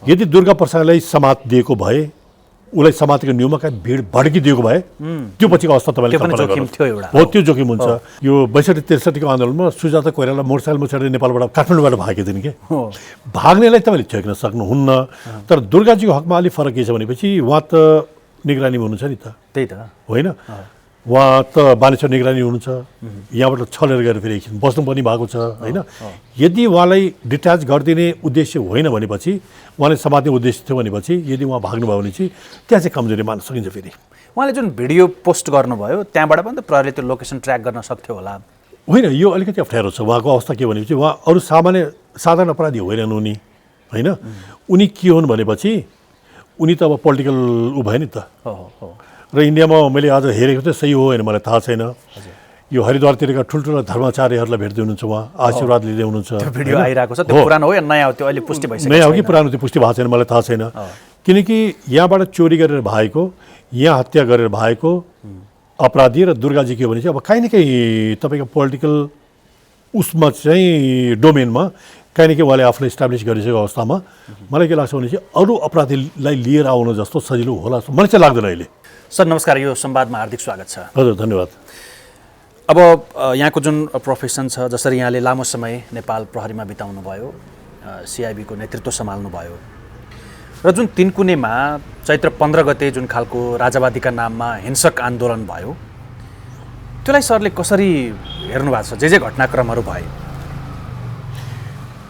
यदि दुर्गा प्रसादलाई समात दिएको भए उसलाई समातेको न्यूमा कहीँ भिड भड्किदिएको भए त्यो पछिको अवस्था तपाईँले कल्पना गर्नुहोस्। हो त्यो जोखिम हुन्छ। यो 62-63 आन्दोलनमा सुजाता कोइराला मोटरसाइकलमा चढेर नेपालबाट काठमाडौँबाट भागेको थिइन् कि भाग्नेलाई तपाईँले थ्याक्न सक्नुहुन्न। तर दुर्गाजीको हकमा अलिक फरक के छ भनेपछि उहाँ त निगरानीमा हुनुहुन्छ नि त, त्यही त होइन? उहाँ त बानेश्वर निगरानी हुनुहुन्छ, यहाँबाट छलेर गएर फेरि एकछिन बस्नु पनि भएको छ, होइन? यदि उहाँलाई डिट्याच गरिदिने उद्देश्य होइन भनेपछि, उहाँले समात्ने उद्देश्य थियो भनेपछि यदि उहाँ भाग्नुभयो भने चाहिँ त्यहाँ चाहिँ कमजोरी मान्न सकिन्छ। फेरि उहाँले जुन भिडियो पोस्ट गर्नुभयो त्यहाँबाट पनि त प्रहरीले त्यो लोकेसन ट्र्याक गर्न सक्थ्यो होला? होइन, यो अलिकति अप्ठ्यारो छ। उहाँको अवस्था के भनेपछि उहाँ अरू साधारण अपराधी होइनन् उनी, होइन? उनी के हुन् भनेपछि उनी त अब पोलिटिकल ऊ भयो नि त। र इन्डियामा मैले आज हेरेको थिएँ, सही हो होइन मलाई थाहा छैन। यो हरिद्वारतिरका ठुल्ठुला धर्माचार्यहरूलाई भेट्दै हुनुहुन्छ, उहाँ आशीर्वाद लिँदै हुनुहुन्छ। भिडियो आइरहेको छ, त्यो पुरानो हो या नयाँ हो त्यो अहिले पुष्टि भइसक्यो? नयाँ हो कि पुरानो त्यो पुष्टि भएको छैन, मलाई थाहा छैन। किनकि यहाँबाट चोरी गरेर भएको, यहाँ हत्या गरेर भएको अपराधी र दुर्गाजी के हो भने चाहिँ अब काहीँ न काहीँ तपाईँको पोलिटिकल उसमा चाहिँ डोमेनमा काहीँ न काहीँ उहाँले आफूलाई इस्टाब्लिस गरिसकेको अवस्थामा मलाई के लाग्छ भने चाहिँ अरू अपराधीलाई लिएर आउनु जस्तो सजिलो होला जस्तो मलाई चाहिँ लाग्दैन अहिले। सर नमस्कार, यो संवादमा हार्दिक स्वागत छ। हजुर धन्यवाद। अब यहाँको जुन प्रोफेसन छ, जसरी यहाँले लामो समय नेपाल प्रहरीमा बिताउनु भयो, सिआइबीको नेतृत्व सम्हाल्नुभयो र जुन तिनकुनेमा चैत्र 15 गते जुन खालको राजावादीका नाममा हिंसक आन्दोलन भयो त्यसलाई सरले कसरी हेर्नु भएको छ? जे घटनाक्रमहरू भए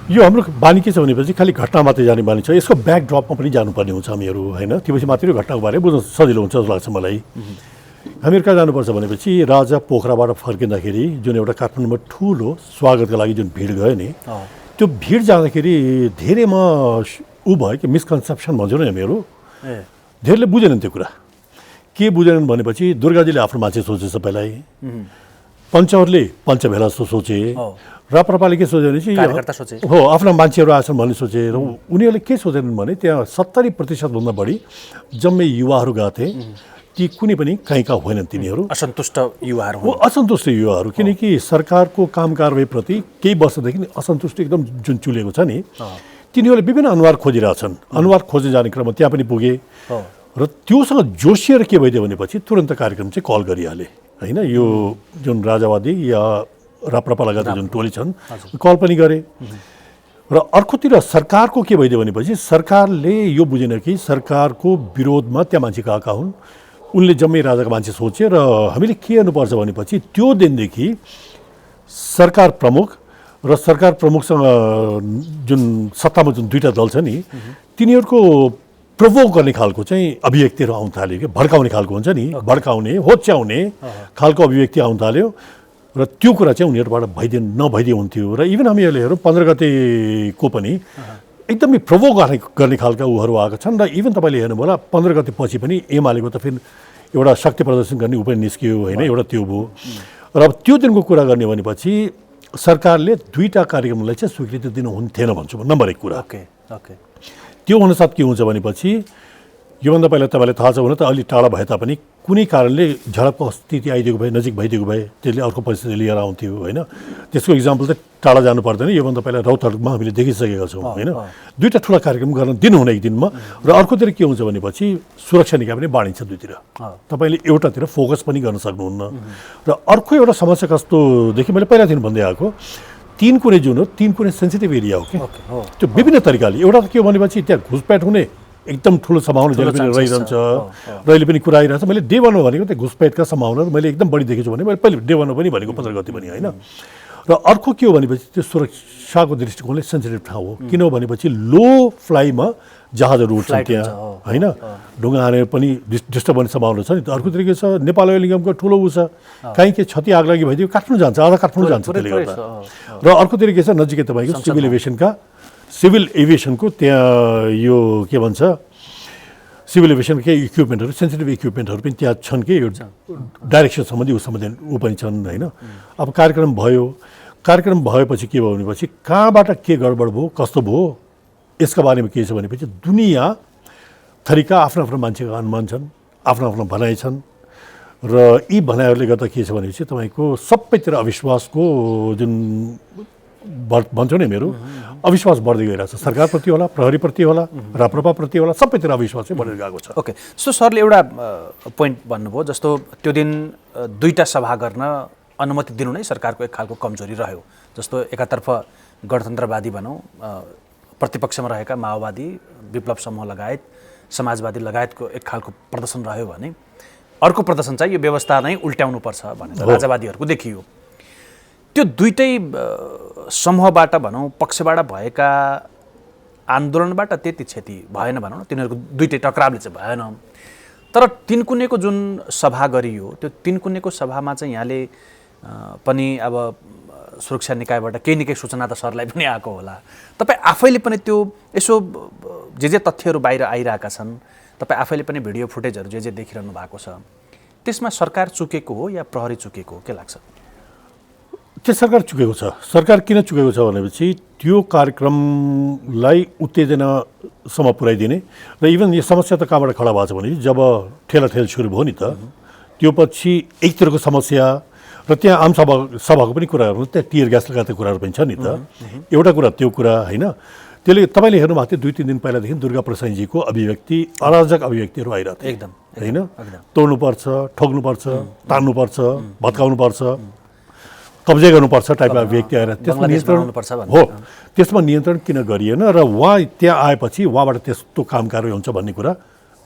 यो हाम्रो बानी के छ भनेपछि खालि घटना मात्रै जाने बानी छ, यसको ब्याकड्रपमा पनि जानुपर्ने हुन्छ हामीहरू, होइन? त्यसपछि मात्रै घटनाको बारे बुझ्न सजिलो हुन्छ जस्तो लाग्छ मलाई। हामीहरू कहाँ जानुपर्छ भनेपछि राजा पोखराबाट फर्किँदाखेरि जुन एउटा काठमाडौँमा ठुलो स्वागतको लागि जुन भिड गयो नि, त्यो भिड जाँदाखेरि धेरैमा ऊ भयो कि मिसकन्सेप्सन भन्छौँ नि हामीहरू, धेरैले बुझेनन् त्यो कुरा। के बुझेनन् भनेपछि दुर्गाजीले आफ्नो मान्छे सोचे सबैलाई, पञ्चहरूले पञ्चभेला जस्तो सोचे, राप्रपाले के सोचे भने चाहिँ हो आफ्ना मान्छेहरू आछन् भन्ने सोचे। र उनीहरूले के सोचेनन् भने त्यहाँ 70% बढी जम्मै युवाहरू गएको थिए, ती कुनै पनि कहीँका होइनन्, तिनीहरू असन्तुष्ट युवाहरू हो। असन्तुष्ट युवाहरू, किनकि सरकारको काम कारबाहीप्रति केही वर्षदेखि असन्तुष्टि एकदम जुन चुलेको छ नि, तिनीहरूले विभिन्न अनुहार खोजिरहेछन्। अनुहार खोज्न जाने क्रममा त्यहाँ पनि पुगे र त्योसँग जोसिएर के भइदियो भनेपछि तुरन्त कार्यक्रम चाहिँ कल गरिहाले, होइन? यो जुन राजावादी या राप्रपा लगायत जुन टोली छन् कल पनि गरे। र अर्कोतिर सरकारको के भइदियो भनेपछि सरकारले यो बुझेन कि सरकारको विरोधमा त्यहाँ मान्छे कहाँ हुन्, उनले जम्मै राजाको मान्छे सोचे। र हामीले के हेर्नुपर्छ भनेपछि त्यो दिनदेखि सरकार प्रमुख र सरकार प्रमुखसँग जुन सत्तामा जुन दुईवटा दल छ नि, तिनीहरूको प्रोभोक गर्ने खालको चाहिँ अभिव्यक्तिहरू आउन थाल्यो कि भड्काउने खालको हुन्छ नि, भड्काउने होच्याउने खालको अभिव्यक्ति आउन थाल्यो। र त्यो कुरा चाहिँ उनीहरूबाट नभइदिए हुन्थ्यो। र इभन हामीहरूले हेरौँ 15 गतेको पनि एकदमै प्रोभोक गर्ने खालका उहरू आएका छन्। र इभन तपाईँले हेर्नु होला 15 गते पछि पनि एमालेको त फेरि एउटा शक्ति प्रदर्शन गर्ने उपाय निस्कियो, होइन? एउटा त्यो भयो। र अब त्यो दिनको कुरा गर्ने भनेपछि सरकारले दुईवटा कार्यक्रमलाई चाहिँ स्वीकृति दिनु हुन्थेन भन्छु म, नम्बर 1 कुरा। त्यो हुनसाथ के हुन्छ भनेपछि योभन्दा पहिला तपाईँलाई थाहा छ भने त अलि टाढा भए तापनि कुनै कारणले झडपको स्थिति आइदिएको भए, नजिक भइदिएको भए त्यसले अर्को परिस्थिति लिएर आउँथ्यो, होइन? त्यसको इक्जाम्पल चाहिँ टाढा जानु पर्दैन। योभन्दा पहिला रौतहटमा हामीले देखिसकेका छौँ, होइन? दुईवटा ठुला कार्यक्रम गर्न दिनुहुने एक दिनमा। र अर्कोतिर के हुन्छ भनेपछि सुरक्षा निकाय पनि बाँडिन्छ दुईतिर, तपाईँले एउटातिर फोकस पनि गर्न सक्नुहुन्न। र अर्को एउटा समस्या कस्तोदेखि मैले पहिलादेखि भन्दै आएको, तिनकुने जुन हो, तिनकुने सेन्सिटिभ एरिया हो कि त्यो विभिन्न तरिकाले। एउटा त के हो भनेपछि त्यहाँ घुसपैठ हुने एकदम ठुलो सम्भावना जहिले पनि रहिरहन्छ, र अहिले पनि कुरा आइरहेछ। मैले डे 1 भनेको त्यो घुसपैठका सम्भावनाहरू मैले एकदम बढी देखेछु भने मैले पहिले डे 1 पनि भनेको 15 गते पनि, होइन? र अर्को के हो भनेपछि त्यो सुरक्षाको दृष्टिकोणले सेन्सिटिभ ठाउँ हो, किन हो भनेपछि लो फ्लाइमा जहाजहरू उठ्छन् त्यहाँ, होइन? ढुङ्गा हानेर पनि डिस्टर्ब हुने सम्भावना छ नि त। अर्को तरिके छ नेपाल ओइल निगमको ठुलो ऊ छ, कहीँ के क्षति आग लागि भइदियो काठमाडौँ जान्छ, आधा काठमाडौँ जान्छ त्यसले गर्दा। र अर्को तरिके छ नजिकै तपाईँको सिभिल एभिएसनको त्यहाँ यो के भन्छ सिभिल एभिएसनकै इक्विपमेन्टहरू, सेन्सिटिभ इक्विपमेन्टहरू पनि त्यहाँ छन् कि यो डाइरेक्सन सम्बन्धी ऊ पनि छन्, होइन? अब कार्यक्रम भएपछि के भयो भनेपछि कहाँबाट के गडबड भयो, कस्तो भयो, यसका बारेमा के छ भनेपछि दुनियाँ थरीका आफ्नो आफ्नो मान्छेका अनुमान छन्, आफ्नो भनाइ छन्। र यी भनाइहरूले गर्दा के छ भनेपछि तपाईँको सबैतिर अविश्वासको जुन भन्छौँ नि मेरो अविश्वास बढ्दै गइरहेछ सरकारप्रति होला प्रहरीप्रति होला राप्रपाप्रति होला सबैतिर अविश्वास चाहिँ बढेर गएको छ। ओके, सो सरले एउटा पोइन्ट भन्नुभयो, जस्तो त्यो दिन दुईटा सभा गर्न अनुमति दिनु नै सरकारको एक खालको कमजोरी रह्यो। जस्तो एकातर्फ गणतन्त्रवादी भनौँ, प्रतिपक्षमा रहेका माओवादी, विप्लव समूह लगायत समाजवादी लगायतको एक खालको प्रदर्शन रह्यो भने अर्को प्रदर्शन चाहिँ यो व्यवस्था नै उल्ट्याउनुपर्छ भनेर राजावादीहरूको देखियो। त्यो दुईटै समूहबाट भनौँ पक्षबाट भएका आन्दोलनबाट त्यति क्षति भएन भनौँ न, तिनीहरूको दुईटै टक्रावले चाहिँ भएन। तर तिनकुनेको जुन सभा गरियो त्यो तिनकुनेको सभामा चाहिँ यहाँले पनि अब सुरक्षा निकायबाट केही न केही सूचना त सरलाई पनि आएको होला, तपाईँ आफैले पनि त्यो यसो जे तथ्यहरू बाहिर आइरहेका छन्, तपाईँ आफैले पनि भिडियो फुटेजहरू जे देखिरहनु भएको छ, त्यसमा सरकार चुकेको हो या प्रहरी चुकेको हो, के लाग्छ? त्यो सरकार चुकेको छ। सरकार किन चुकेको छ भनेपछि त्यो कार्यक्रमलाई उत्तेजनासम्म पुर्याइदिने र इभन यो समस्या त कहाँबाट खडा भएको छ भने जब ठेलाठेल सुरु भयो नि त त्यो पछि एकतिरको समस्या र त्यहाँ आम सभाको पनि कुराहरू, त्यहाँ टियर ग्यास लगायतका कुराहरू पनि छ नि त। एउटा कुरा त्यो कुरा होइन, त्यसले तपाईँले हेर्नुभएको थियो 2-3 दिन पहिलादेखि दुर्गा प्रसादजीको अभिव्यक्ति, अराजक अभिव्यक्तिहरू आइरहेको थियो एकदम होइन। तोड्नुपर्छ, ठोक्नुपर्छ, तान्नुपर्छ, भत्काउनुपर्छ, कब्जे गर्नुपर्छ टाइपका अभिव्यक्ति आएर त्यसमा नियन्त्रण हो। त्यसमा नियन्त्रण किन गरिएन र उहाँ त्यहाँ आएपछि उहाँबाट त्यस्तो काम कारवाही हुन्छ भन्ने कुरा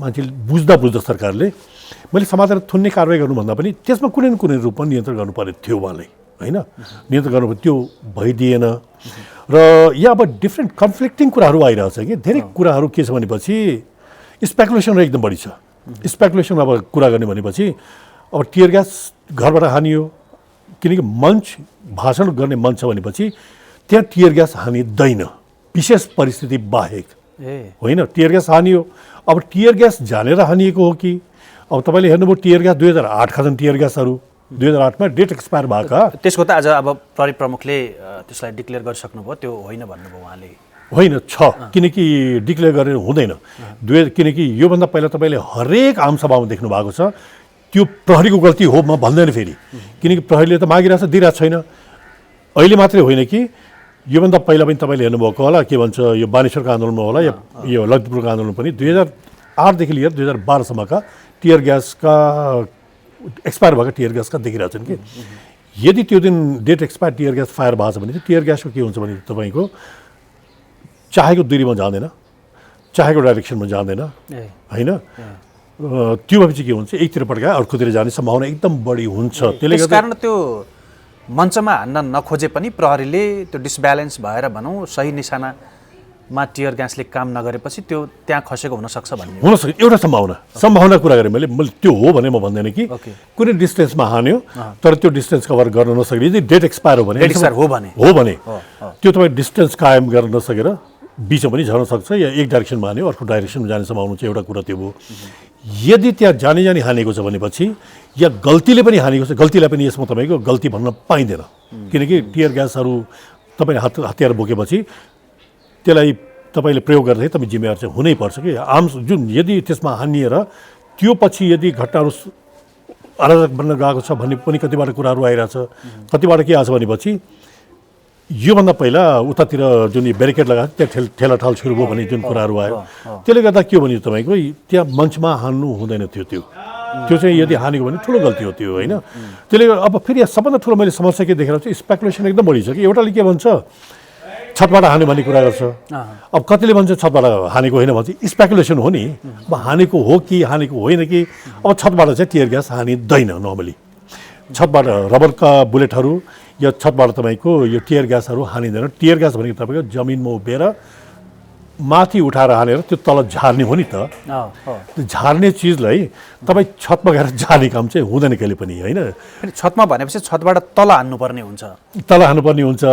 मान्छेले बुझ्दा सरकारले मैले समातेर थुन्ने कारवाही गर्नुभन्दा पनि त्यसमा कुनै न कुनै रूपमा नियन्त्रण गर्नुपर्ने थियो उहाँले होइन। नियन्त्रण गर्नु त्यो भइदिएन र यहाँ अब डिफ्रेन्ट कन्फ्लिक्टिङ कुराहरू आइरहेछ कि धेरै कुराहरू के छ भनेपछि स्पेकुलेसन एकदम बढी छ। स्पेकुलेसन अब कुरा गर्ने भनेपछि अब टियर ग्यास घरबाट हानियो, किनकि मञ्च भाषण गर्ने मञ्च भनेपछि त्यहाँ टियर ग्यास हानिँदैन विशेष परिस्थिति बाहेक होइन। टियर ग्यास हानियो, अब टियर ग्यास जानेर हानिएको हो कि अब तपाईँले हेर्नुभयो टियर ग्यास 2008का छन् टियर ग्यासहरू 2008मा डेट एक्सपायर भएका। त्यसको त आज अब प्रहरी प्रमुखले त्यसलाई डिक्लेयर गरिसक्नुभयो, त्यो होइन भन्नुभयो उहाँले। होइन छ, किनकि डिक्लेयर गरेर हुँदैन। किनकि योभन्दा पहिला तपाईँले हरेक आमसभामा देख्नु भएको छ त्यो प्रहरीको गल्ती हो म भन्दैन फेरि, किनकि प्रहरीले त मागिरहेछ दिइरहेको छैन। अहिले मात्रै होइन कि योभन्दा पहिला पनि तपाईँले हेर्नुभएको होला के भन्छ यो बानेश्वरको आन्दोलनमा होला या यो ललितपुरको आन्दोलन पनि 2008देखि लिएर 2012सम्मका टियर ग्यासका एक्सपायर भएका टियर ग्यासका देखिरहेछन् कि यदि त्यो दिन date expire tear gas fire भएको छ भने चाहिँ टियर ग्यासको के हुन्छ भने तपाईँको चाहेको दूरीमा जाँदैन, चाहेको डाइरेक्सनमा जाँदैन होइन। त्यो भएपछि के हुन्छ एकतिर पड्कायो अर्कोतिर जाने सम्भावना एकदम बढी हुन्छ। त्यसले गर्दा कारण त्यो मञ्चमा हान्न नखोजे पनि प्रहरीले त्यो डिसब्यालेन्स भएर भनौँ सही निशानामा टियर ग्यासले काम नगरेपछि त्यो त्यहाँ खसेको हुनसक्छ भन्ने हुनसक्छ। एउटा सम्भावना कुरा गरेँ मैले त्यो हो भने म भन्दैन कि कुनै डिस्टेन्समा हान्यो तर त्यो डिस्टेन्स कभर गर्न नसक्ने यदि डेट एक्सपायर हो भने त्यो तपाईँ डिस्टेन्स कायम गर्न नसकेर बिचमा पनि झर्न सक्छ या एक डाइरेक्सनमा हान्यो अर्को डाइरेक्सनमा जाने सम्भावना चाहिँ एउटा कुरा त्यो हो। यदि त्यहाँ जानी हानेको छ भनेपछि या गल्तीले पनि हानेको छ, गल्तीलाई पनि यसमा तपाईँको गल्ती भन्न पाइँदैन, किनकि टियर ग्यासहरू तपाईँले हतियार बोकेपछि त्यसलाई तपाईँले प्रयोग गर्दाखेरि तपाईँ जिम्मेवार चाहिँ हुनैपर्छ कि आम जुन यदि त्यसमा हानिएर त्यो पछि यदि घटनाहरू अराजक बन्न गएको छ भन्ने पनि कतिबाट कुराहरू आइरहेछ। कतिबाट के आछ भनेपछि योभन्दा पहिला उतातिर जुन ब्यारिकेड लगाएको त्यहाँ ठेलाठाल सुरु भयो भन्ने जुन कुराहरू आयो त्यसले गर्दा के हो भने तपाईँको त्यहाँ मञ्चमा हान्नु हुँदैन थियो। त्यो चाहिँ यदि हानेको भने ठुलो गल्ती हो त्यो होइन। त्यसले गर्दा अब फेरि सबभन्दा ठुलो मैले समस्या के देखेर चाहिँ स्पेकुलेसन एकदम बढी छ कि एउटाले के भन्छ छतबाट हान्यो भन्ने कुरा गर्छ, अब कतिले भन्छ छतबाट हानेको होइन भन्छ, स्पेकुलेसन हो नि। अब हानेको हो कि हानेको होइन कि अब छतबाट चाहिँ टियर ग्यास हानिँदैन नर्मली। छतबाट रबरका बुलेटहरू या छतबाट तपाईँको यो टियर ग्यासहरू हानिँदैन। टियर ग्यास भनेको तपाईँको जमिनमा उभिएर माथि उठाएर हानेर त्यो तल झार्ने हो नि त। त्यो झार्ने चिजलाई तपाईँ छतमा गएर झार्ने काम चाहिँ हुँदैन कहिले पनि होइन। छतमा भनेपछि छतबाट तल हान्नुपर्ने हुन्छ, तल हान्नुपर्ने हुन्छ।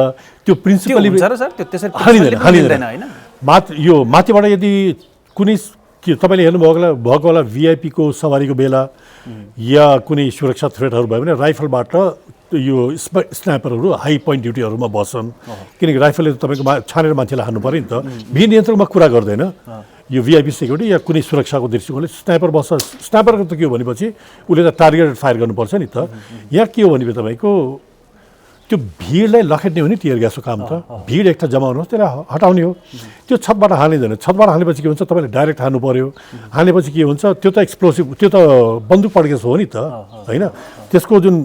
त्यो प्रिन्सिपली हानिँदैन। यो माथिबाट यदि कुनै तपाईँले हेर्नुभएको होला भिआइपीको सवारीको बेला या कुनै सुरक्षा थ्रेटहरू भयो भने राइफलबाट यो स्नाइपरहरू हाई पोइन्ट ड्युटीहरूमा बस्छन्, किनकि राइफलले तपाईँको छानेर मान्छेलाई हान्नु पऱ्यो नि त। नियन्त्रणमा कुरा गर्दैन यो भिआइपी सेक्युरिटी या कुनै सुरक्षाको दृष्टिकोणले स्नाइपर बस्छ। स्नाइपरको त के हो भनेपछि उसले त टार्गेटेड फायर गर्नुपर्छ नि त। यहाँ के हो भने तपाईँको त्यो भिडलाई लखेट्ने हो नि टियर ग्यासको काम त भिड एकटा जमाउनुहोस् त्यसलाई हटाउने हो त्यो छतबाट हालिँदैन छतबाट हालेपछि के हुन्छ तपाईँले डाइरेक्ट हाल्नु पर्यो हालेपछि के हुन्छ त्यो त एक्सप्लोसिभ त्यो त बन्दुक पड्केको हो नि त होइन त्यसको जुन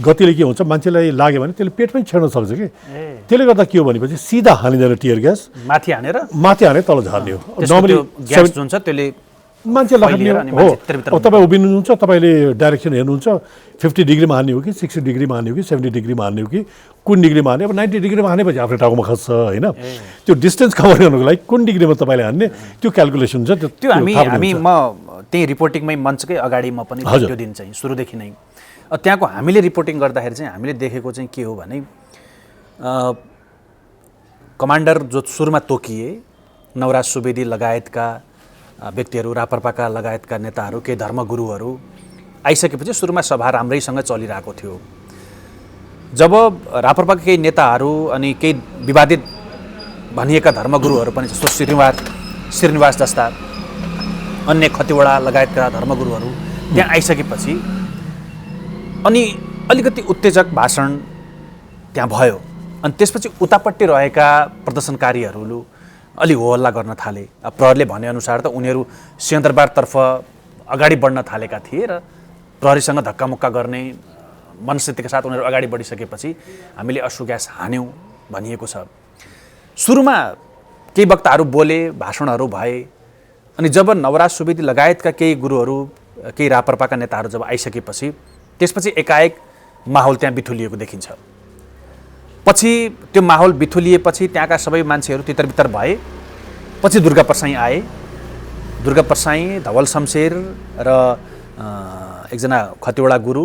गतिले के हुन्छ मान्छेलाई लाग्यो भने त्यसले पेट पनि छेड्न सक्छ कि त्यसले गर्दा के हो भनेपछि सिधा हालिँदैन टियर ग्यास माथि हाने तल झार्ने हो नर्मली ग्यास जुन छ त्यसले मान्छे लखेट्ने हो तपाईँ उभिनुहुन्छ तपाईँले डाइरेक्सन हेर्नुहुन्छ 50 डिग्रीमा हान्ने हो कि 60 डिग्रीमा हान्ने हो कि 70 डिग्रीमा हान्ने हो कि कुन डिग्रीमा हान्ने अब 90 डिग्रीमा हानेपछि आफ्नो टाउकोमा खस्छ होइन त्यो डिस्टेन्स कभर गर्नुको लागि कुन डिग्रीमा तपाईँले हान्ने त्यो क्यालकुलेसन छ त्यो हामी म त्यही रिपोर्टिङमै मञ्चकै अगाडि म पनि त्यो दिन चाहिँ सुरुदेखि नै त्यहाँको हामीले रिपोर्टिङ गर्दाखेरि चाहिँ हामीले देखेको चाहिँ के हो भने कमान्डर जो सुरुमा तोकिए नवराज सुवेदी लगायतका व्यक्तिहरू रापरपाका लगायतका नेताहरू केही धर्मगुरुहरू आइसकेपछि सुरुमा सभा राम्रैसँग चलिरहेको थियो जब रापरपाका केही नेताहरू अनि केही विवादित भनिएका धर्मगुरुहरू पनि जस्तो श्रीनिवास जस्ता अन्य खतिवडा लगायतका धर्मगुरुहरू त्यहाँ आइसकेपछि अनि अलिकति उत्तेजक भाषण त्यहाँ भयो अनि त्यसपछि उतापट्टि रहेका प्रदर्शनकारीहरू अलि होहल्ला गर्न थाले प्रहरीले भनेअनुसार त उनीहरू सिंहदरबारतर्फ अगाडि बढ्न थालेका थिए र प्रहरीसँग धक्कामुक्का गर्ने मनस्थितिका साथ उनीहरू अगाडि बढिसकेपछि हामीले अश्रु ग्यास हान्यौँ भनिएको छ सुरुमा केही वक्ताहरू बोले भाषणहरू भए अनि जब नवराज सुवेदी लगायतका केही गुरुहरू केही रापरपाका नेताहरू जब आइसकेपछि त्यसपछि एकाएक माहौल त्यहाँ बिथुलिएको देखिन्छ पछि त्यो माहौल बिथुलिएपछि त्यहाँका सबै मान्छेहरू तितरबितर भए पछि दुर्गा प्रसाई आए दुर्गा प्रसाई धवल शमशेर र एकजना खतिवडा गुरु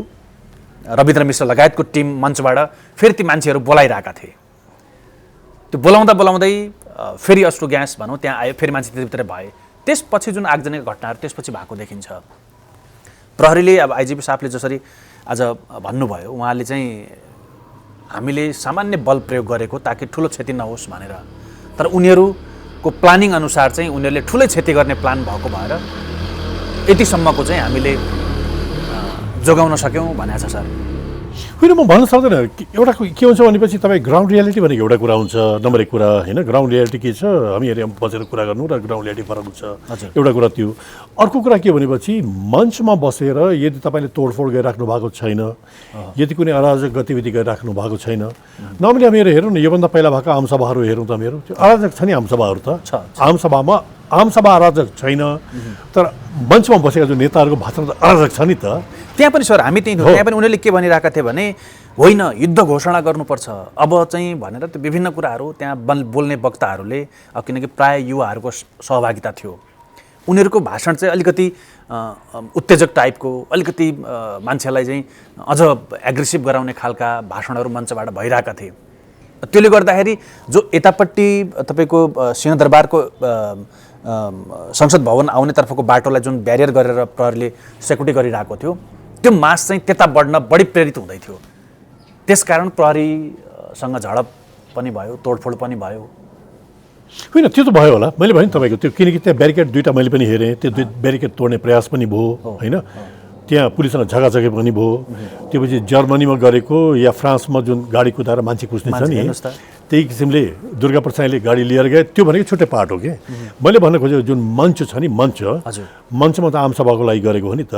रविन्द्र मिश्र लगायतको टिम मञ्चबाट फेरि ती मान्छेहरू बोलाइरहेका थिए त्यो बोलाउँदै फेरि अश्रु ग्यास भनौँ त्यहाँ आयो फेरि मान्छे तितरबितर भए त्यसपछि जुन आगजनीका घटनाहरू त्यसपछि भएको देखिन्छ प्रहरीले अब आइजिपी साहबले जसरी आज भन्नुभयो उहाँले चाहिँ हामीले सामान्य बल प्रयोग गरेको ताकि ठुलो क्षति नहोस् भनेर तर उनीहरूको प्लानिङ अनुसार चाहिँ उनीहरूले ठुलै क्षति गर्ने प्लान भएको भएर यतिसम्मको चाहिँ हामीले जोगाउन सक्यौँ भनेको छ सर होइन म भन्न सक्दैन एउटा के हुन्छ भनेपछि तपाईँ ग्राउन्ड रियालिटी भनेको एउटा कुरा हुन्छ नम्बर एक कुरा होइन ग्राउन्ड रियालिटी के छ हामी हेरेर बसेर कुरा गर्नु र ग्राउन्ड रियालिटी फरक हुन्छ एउटा कुरा त्यो अर्को कुरा के भनेपछि मञ्चमा बसेर यदि तपाईँले तोडफोड गरिराख्नु भएको छैन यदि कुनै अराजक गतिविधि गरिराख्नु भएको छैन नर्मली हामीहरू हेरौँ न योभन्दा पहिला भएको आमसभाहरू हेरौँ त हामीहरू त्यो अराजक छ नि आमसभाहरू त आमसभा अराजक छैन तर मञ्चमा बसेका जो नेताहरूको भाषण त अराजक छ नि त त्यहाँ पनि सर हामी त्यही त्यहाँ पनि उनीहरूले के भनिरहेका थिए भने होइन युद्ध घोषणा गर्नुपर्छ अब चाहिँ भनेर त्यो विभिन्न कुराहरू त्यहाँ बोल्ने वक्ताहरूले किनकि प्राय युवाहरूको सहभागिता थियो उनीहरूको भाषण चाहिँ अलिकति उत्तेजक टाइपको अलिकति मान्छेलाई चाहिँ अझ एग्रेसिभ गराउने खालका भाषणहरू मञ्चबाट भइरहेका थिए त्यसले गर्दाखेरि जो यतापट्टि तपाईँको सिंहदरबारको संसद भवन आउने तर्फको बाटोलाई जुन ब्यारियर गरेर प्रहरीले सेक्युरिटी गरिरहेको थियो त्यो मास चाहिँ त्यता बढ्न बढी प्रेरित हुँदै थियो त्यसकारण प्रहरीसँग झडप पनि भयो तोडफोड पनि भयो होइन त्यो त भयो होला मैले भने तपाईँको त्यो किनकि त्यहाँ ब्यारिकेड दुईवटा मैले पनि हेरेँ त्यो ब्यारिकेड तोड्ने प्रयास पनि भयो होइन त्यहाँ पुलिससँग झगाझगी पनि भयो त्योपछि जर्मनीमा गरेको या फ्रान्समा जुन गाडी कुदाएर मान्छे कुस्ने छ नि त्यही किसिमले दुर्गा प्रसाईले गाडी लिएर गए त्यो भनेको छुट्टै पार्ट हो कि मैले भन्न खोजेको जुन मञ्च छ नि मञ्चमा त आमसभाको लागि गरेको हो नि त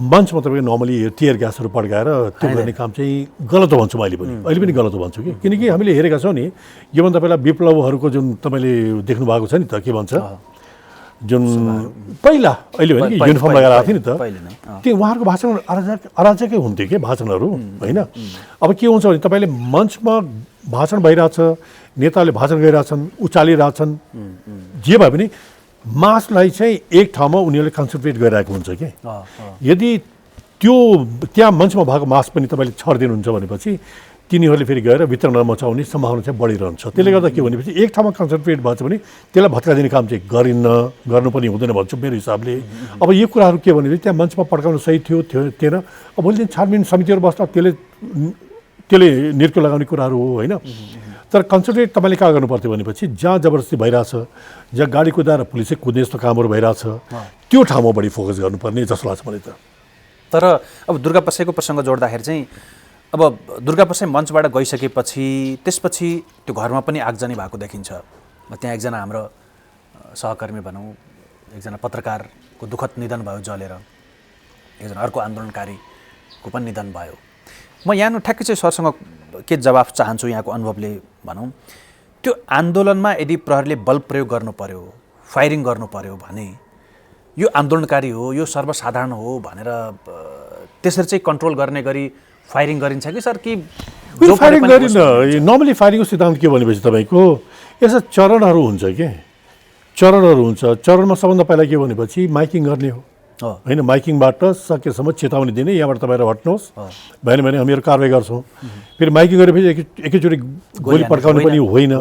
मञ्चमा तपाईँको नर्मली टियर ग्यासहरू पड्काएर त्यो गर्ने काम चाहिँ गलत भन्छु म अहिले पनि गलत भन्छु कि किनकि हामीले हेरेका छौँ नि योभन्दा पहिला विप्लवहरूको जुन तपाईँले देख्नु भएको छ नि त के भन्छ जुन पहिला अहिले भने कि युनिफर्म लगाएर आएको थियो नि त त्यो उहाँहरूको भाषण अराजकै हुन्थ्यो कि भाषणहरू होइन अब के हुन्छ भने तपाईँले मञ्चमा भाषण भइरहेछ नेताले भाषण गरिरहेछन् उचालिरहेछन् जे भए पनि मासलाई चाहिँ एक ठाउँमा उनीहरूले कन्सन्ट्रेट गरिरहेको हुन्छ कि यदि त्यो त्यहाँ मञ्चमा भएको मास पनि तपाईँले छरिदिनुहुन्छ भनेपछि तिनीहरूले फेरि गएर भित्र नमचाउने सम्भावना चाहिँ बढिरहन्छ त्यसले गर्दा के भनेपछि एक ठाउँमा कन्सन्ट्रेट भएछ भने त्यसलाई भत्काइदिने काम चाहिँ गर्नु पनि हुँदैन भन्छु मेरो हिसाबले अब यो कुराहरू के भनेपछि त्यहाँ मञ्चमा पड्काउनु सही थियो थिएन अब भोलि दिन छानबिन समितिहरू बस्दा त्यसले निर्को लगाउने कुराहरू हो होइन तर कन्सन्ट्रेट तपाईँले कहाँ गर्नु पर्थ्यो भनेपछि जहाँ जबरजस्ती भइरहेछ जहाँ गाडी कुदाएर पुलिसै कुद्ने जस्तो कामहरू भइरहेछ त्यो ठाउँमा बढी फोकस गर्नुपर्ने जस्तो लाग्छ मलाई त तर अब दुर्गा प्रसाईको प्रसङ्ग जोड्दाखेरि चाहिँ अब दुर्गा प्रसाद मञ्चबाट गइसकेपछि त्यसपछि त्यो घरमा पनि आगजनी भएको देखिन्छ। त्यहाँ एकजना हाम्रो सहकर्मी भनौँ, एकजना पत्रकारको दुःखद निधन भयो जलेर, एकजना अर्को आन्दोलनकारीको पनि निधन भयो। म यहाँ ठ्याक्कै चाहिँ सरसँग के जवाफ चाहन्छु यहाँको अनुभवले भनौँ, त्यो आन्दोलनमा यदि प्रहरीले बल प्रयोग गर्नु पर्यो, फायरिङ गर्नु पर्यो भने यो आन्दोलनकारी हो, यो सर्वसाधारण हो भनेर त्यसरी चाहिँ कन्ट्रोल गर्ने गरी फायरिङ गरिन्छ कि सर? कि फायरिङ गरिन? नर्मली फायरिङको सिद्धान्त के भनेपछि तपाईँको यस्ता चरणहरू हुन्छ के, चरणहरू हुन्छ। चरणमा सबभन्दा पहिला के भनेपछि माइकिङ गर्ने हो होइन, माइकिङबाट सकेसम्म चेतावनी दिने, यहाँबाट तपाईँहरू हट्नुहोस्, भएन भने हामीहरू कारवाही गर्छौँ। फेरि माइकिङ गरेपछि एकैचोटि गोली पड्काउने पनि होइन।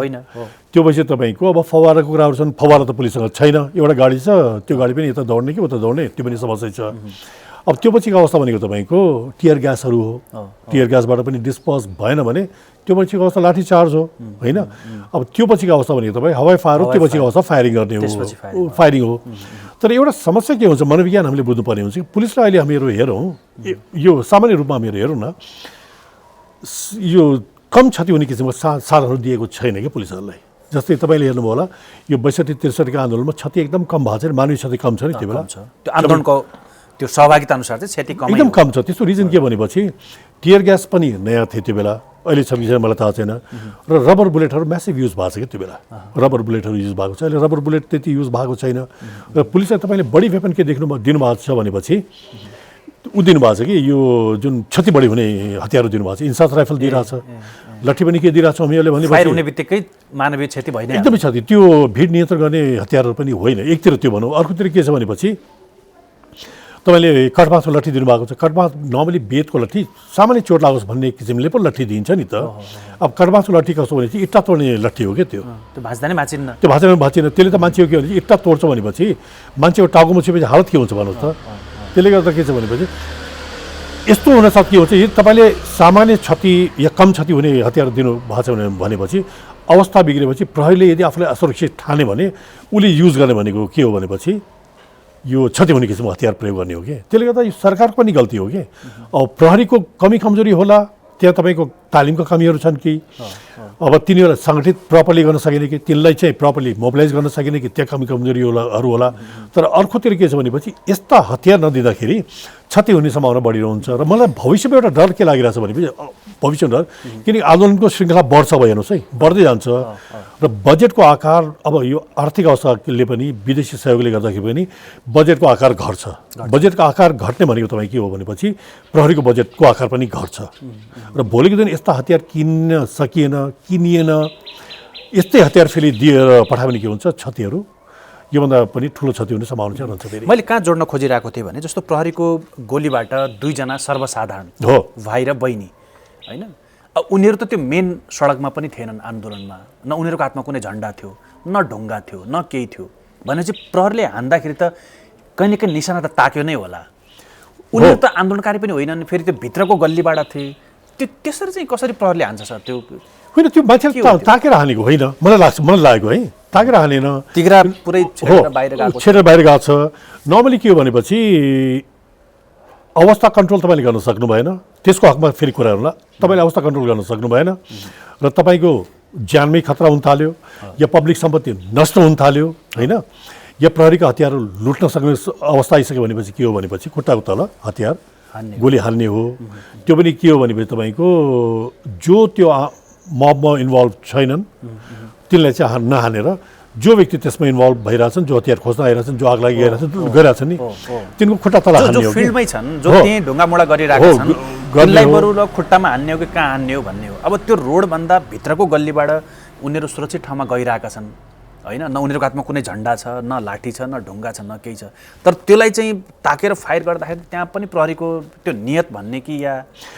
त्यो पछि तपाईँको अब फवाराको कुराहरू छन्, फवारा त पुलिससँग छैन, एउटा गाडी छ, त्यो गाडी पनि यता दौड्ने कि उता दौड्ने, त्यो पनि समस्या छ। अब त्यो पछिको अवस्था भनेको तपाईँको टियर ग्यासहरू हो, टियर ग्यासबाट पनि डिस्पर्स भएन भने त्यो पछिको अवस्था लाठी चार्ज हो होइन। अब त्यो पछिको अवस्था भनेको तपाईँ हवाई फायर हो, त्यो पछिको अवस्था फायरिङ गर्ने हो, फायरिङ हो। तर एउटा समस्या के हुन्छ, मनोविज्ञान हामीले बुझ्नुपर्ने हुन्छ कि पुलिसलाई अहिले हामीहरू हेरौँ, यो सामान्य रूपमा हामीहरू हेरौँ न, यो कम क्षति हुने किसिमको साधनहरू दिएको छैन कि पुलिसहरूलाई। जस्तै तपाईँले हेर्नुभयो होला यो 62-63 को आन्दोलनमा क्षति एकदम कम भएको छ, मानवीय क्षति कम छ नि त्यो बेला। त्यो आन्दोलनको त्यो सहभागिता अनुसार चाहिँ क्षति कम एकदम कम छ। त्यसको रिजन के भनेपछि टियर ग्यास पनि नयाँ थियो त्यो बेला, अहिले छ कि छैन मलाई थाहा छैन, र रबर बुलेटहरू म्यासिभ युज भएको छ कि त्यो बेला, रबर बुलेटहरू युज भएको छ। अहिले रबर बुलेट त्यति युज भएको छैन र पुलिसलाई तपाईँले बढी वेपन के दिनुभएको छ भनेपछि ऊ दिनुभएको छ कि यो जुन क्षति बढी हुने हतियारहरू दिनुभएको छ। इन्सास राइफल दिइरहेछ, लट्ठी पनि के दिइरहेछौँ हामीहरूले भनेपछि हुने बित्तिकै मानवीय क्षति भएन, एकदमै क्षति। त्यो भिड नियन्त्रण गर्ने हतियारहरू पनि होइन, एकतिर त्यो भनौँ। अर्कोतिर के छ भनेपछि तपाईँले कटमासको लट्ठी दिनुभएको छ। कटमास नर्मली बेतको लट्ठी सामान्य चोट लागोस् भन्ने किसिमले पो लट्ठी दिन्छ नि त। अब कटमासको लट्ठी कस्तो भने चाहिँ इट्टा तोड्ने लट्ठी हो क्या त्यो, त्यो भाँच्दा नै भाँचिन्न, त्यो भाँच्दा भाँचिन्न। त्यसले त मान्छे के भने इट्टा तोड्छ भनेपछि मान्छेको टाउकोमा छेपछि हालत के हुन्छ भन्नुहोस् त। त्यसले गर्दा के छ भनेपछि यस्तो हुनसक्छ के हुन्छ, तपाईँले सामान्य क्षति या कम क्षति हुने हतियार दिनु भएको छ भनेपछि अवस्था बिग्रेपछि प्रहरीले यदि आफूलाई असुरक्षित ठाने भने उसले युज गर्ने भनेको के हो भनेपछि यो क्षति हुने किसिमको हतियार प्रयोग गर्ने हो कि। त्यसले गर्दा यो सरकारको पनि गल्ती हो कि। अब प्रहरीको कमी कमजोरी होला, त्यहाँ तपाईँको तालिमको कमीहरू छन् कि, अब तिनीहरूलाई सङ्गठित प्रपरली गर्न सकिने कि, तिनलाई चाहिँ प्रपरली मोबिलाइज गर्न सकिने कि, त्यहाँ कमी कमजोरीहरू होला। तर अर्कोतिर के छ भनेपछि यस्ता हतियार नदिँदाखेरि क्षति हुने सम्भावना बढिरहन्छ। र मलाई भविष्यमा एउटा डर के लागिरहेछ भनेपछि भविष्यमा डर, किनकि आन्दोलनको श्रृङ्खला बढ्छ भयो हेर्नुहोस् है, बढ्दै जान्छ र बजेटको आकार अब यो आर्थिक अवस्थाले पनि विदेशी सहयोगले गर्दाखेरि पनि बजेटको आकार घट्छ। बजेटको आकार घट्ने भनेको तपाईँ के हो भनेपछि प्रहरीको बजेटको आकार पनि घट्छ र भोलिको दिन यस्ता हतियार किन्न सकिएन, किनिएन, यस्तै हतियार फेरि दिएर पठायो भने के हुन्छ, क्षतिहरू योभन्दा पनि ठुलो क्षति हुने सम्भावना चाहिँ रहन्छ फेरि। मैले कहाँ जोड्न खोजिरहेको थिएँ भने जस्तो प्रहरीको गोलीबाट 2 जना सर्वसाधारण हो, भाइ र बहिनी होइन, उनीहरू त त्यो मेन सडकमा पनि थिएनन् आन्दोलनमा, न उनीहरूको हातमा कुनै झन्डा थियो, न ढुङ्गा थियो, न केही थियो भनेपछि प्रहरीले हान्दाखेरि त कहीँ न कहीँ निशाना त ताक्यो नै होला। उनीहरू त आन्दोलनकारी पनि होइनन्, फेरि त्यो भित्रको गल्लीबाट थिए, त्यो त्यसरी चाहिँ कसरी प्रहरीले हान्छ सर? त्यो होइन, त्यो मान्छेले ताकेर हानेको होइन, मलाई लागेको है, ताकेर हानेन, तिग्रा पुरै छेडेर बाहिर गएको छ। नर्मली के हो भनेपछि अवस्था कन्ट्रोल तपाईँले गर्न सक्नु भएन, त्यसको हकमा फेरि कुरा होला, तपाईँले अवस्था कन्ट्रोल गर्न सक्नु भएन र तपाईँको ज्यानमै खतरा हुन थाल्यो या पब्लिक सम्पत्ति नष्ट हुन थाल्यो होइन, या प्रहरीका हतियारहरू लुट्न सक्ने अवस्था आइसक्यो भनेपछि के हो भनेपछि खुट्टाको तल हतियार गोली हाल्ने हो। त्यो पनि के हो भनेपछि तपाईँको जो त्यो मबमा इन्भल्भ छैनन् तिनलाई चाहिँ नहानेर जो व्यक्ति त्यसमा इन्भल्भ भइरहेछन्, जो हतियार खोज्न आइरहेछन्, जो आग लागि गइरहेछन् नि, तिनको खुट्टा तल हान्ने हो, फिल्डमै छन्, जो त्यही ढुङ्गामुढा गरिरहेका छन्, तिनलाई बरु र खुट्टामा हान्ने हो कि कहाँ हान्ने हो भन्ने हो। अब त्यो रोडभन्दा भित्रको गल्लीबाट उनीहरू सुरक्षित ठाउँमा गइरहेका छन् होइन, न उनीहरूको हातमा कुनै झन्डा छ, न लाठी छ, न ढुङ्गा छ, न केही छ, तर त्यसलाई चाहिँ ताकेर फायर गर्दाखेरि त्यहाँ पनि प्रहरीको त्यो नियत भन्ने कि या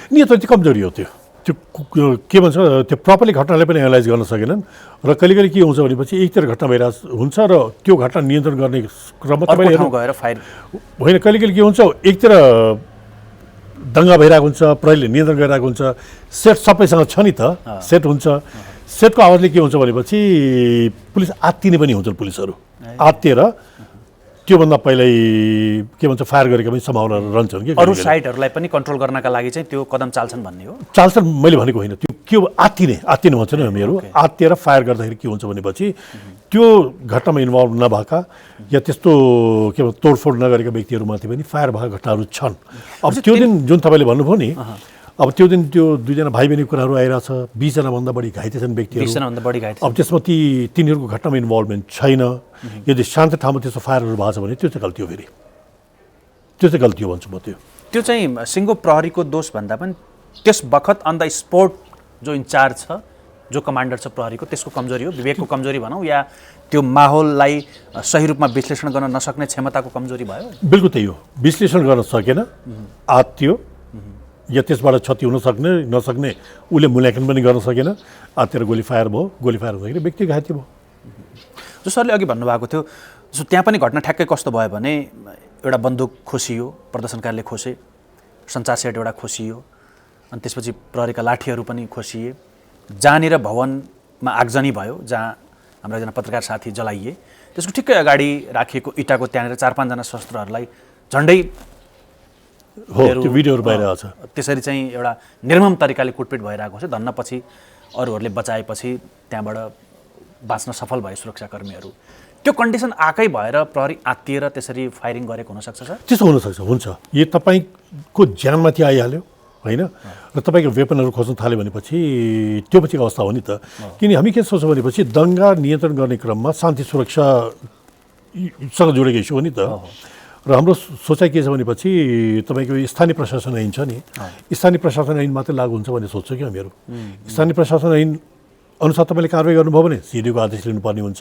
नियत चाहिँ कमजोरी हो। त्यो के भन्छ, त्यो प्रपरली घटनालाई पनि एनालाइज गर्न सकेनन् र कहिले के हुन्छ भनेपछि एकतिर घटना भइरहेको हुन्छ र त्यो घटना नियन्त्रण गर्ने क्रममा तपाईँले गएर फायर होइन, कहिले के हुन्छ एकतिर दङ्गा भइरहेको हुन्छ, प्रहरीले नियन्त्रण गरिरहेको हुन्छ, सेट सबैसँग छ नि त, सेट हुन्छ, सेटको आवाजले के हुन्छ भनेपछि पुलिस आत्तिने पनि हुन्छन्, पुलिसहरू आत्तिएर त्योभन्दा पहिल्यै के भन्छ फायर गरेका पनि सम्भावना रहन्छन् कि अरू साइटहरूलाई पनि कन्ट्रोल गर्नका लागि चाहिँ त्यो कदम चाल्छन् भन्ने हो। चाल्छन् मैले भनेको होइन, त्यो के हो आत्तिने भन्छ नि हामीहरू। आत्तिएर फायर गर्दाखेरि के हुन्छ भनेपछि त्यो घटनामा इन्भल्भ नभएका या त्यस्तो के भन्छ तोडफोड नगरेका व्यक्तिहरूमाथि पनि फायर भएका घटनाहरू छन्। अब त्यो दिन जुन तपाईँले भन्नुभयो नि, अब त्यो दिन त्यो दुईजना भाइ बहिनी कुराहरू आइरहेछ, 20 जनाभन्दा बढी घाइते छन् व्यक्तिहरू। 20 जनाभन्दा बढी घाइते। अब त्यसमा तिनीहरूको घटनामा इन्भल्भमेन्ट छैन। यदि शान्त ठाउँमा त्यस्तो फायरहरू भएको छ भने त्यो चाहिँ गल्ती हो, फेरि त्यो चाहिँ गल्ती हो भन्छु म। त्यो चाहिँ सिङ्गो प्रहरीको दोष भन्दा पनि त्यस बखत अन द स्पोट जो इन्चार्ज छ, जो कमान्डर छ प्रहरीको, त्यसको कमजोरी हो, विवेकको कमजोरी भनौँ, या त्यो माहौललाई सही रूपमा विश्लेषण गर्न नसक्ने क्षमताको कमजोरी भयो? बिल्कुल त्यही हो, विश्लेषण गर्न सकेन, आत्तियो, या त्यसबाट क्षति हुन नसक्ने उसले मूल्याङ्कन पनि गर्न सकेन, आत्तिएर गोली फायर भयो, गोली फायर हुँदाखेरि व्यक्ति घाइते भयो। जो सरले अघि भन्नुभएको थियो, सो त्यहाँ पनि घटना ठ्याक्कै कस्तो भयो भने एउटा बन्दुक खोसियो, प्रदर्शनकारीले खोसे, सञ्चार सेट एउटा खोसियो, अनि त्यसपछि प्रहरीका लाठीहरू पनि खोसिए, जहाँनिर भवनमा आगजनी भयो, जहाँ हाम्रो एकजना पत्रकार साथी जलाइए, त्यसको ठिक्कै अगाडि राखिएको इँटाको त्यहाँनिर 4-5 जना शस्त्रहरूलाई झन्डै हो, त्यो भिडियोहरू बाहिर छ। त्यसरी चाहिँ एउटा निर्मम तरिकाले कुटपिट भइरहेको छ। धन्नपछि अरूहरूले बचाएपछि त्यहाँबाट बाँच्न सफल भए सुरक्षाकर्मीहरू। त्यो कन्डिसन आएकै भएर प्रहरी आत्तिएर त्यसरी फायरिङ गरेको हुनसक्छ सर? त्यस्तो हुनसक्छ, हुन्छ। यो तपाईँको ज्यानमाथि आइहाल्यो होइन, र तपाईँको वेपनहरू खोज्न थाल्यो भनेपछि त्यो पछिको अवस्था हो नि त। किन हामी के सोच्छौँ भनेपछि दङ्गा नियन्त्रण गर्ने क्रममा शान्ति सुरक्षासँग जोडेको इस्यु हो नि त। र हाम्रो सोचाइ के छ भनेपछि तपाईँको स्थानीय प्रशासन ऐन छ नि, स्थानीय प्रशासन ऐन मात्रै लागु हुन्छ भन्ने सोध्छौँ कि हामीहरू। स्थानीय प्रशासन ऐन अनुसार तपाईँले कारवाही गर्नुभयो भने सिडिओको आदेश लिनुपर्ने हुन्छ।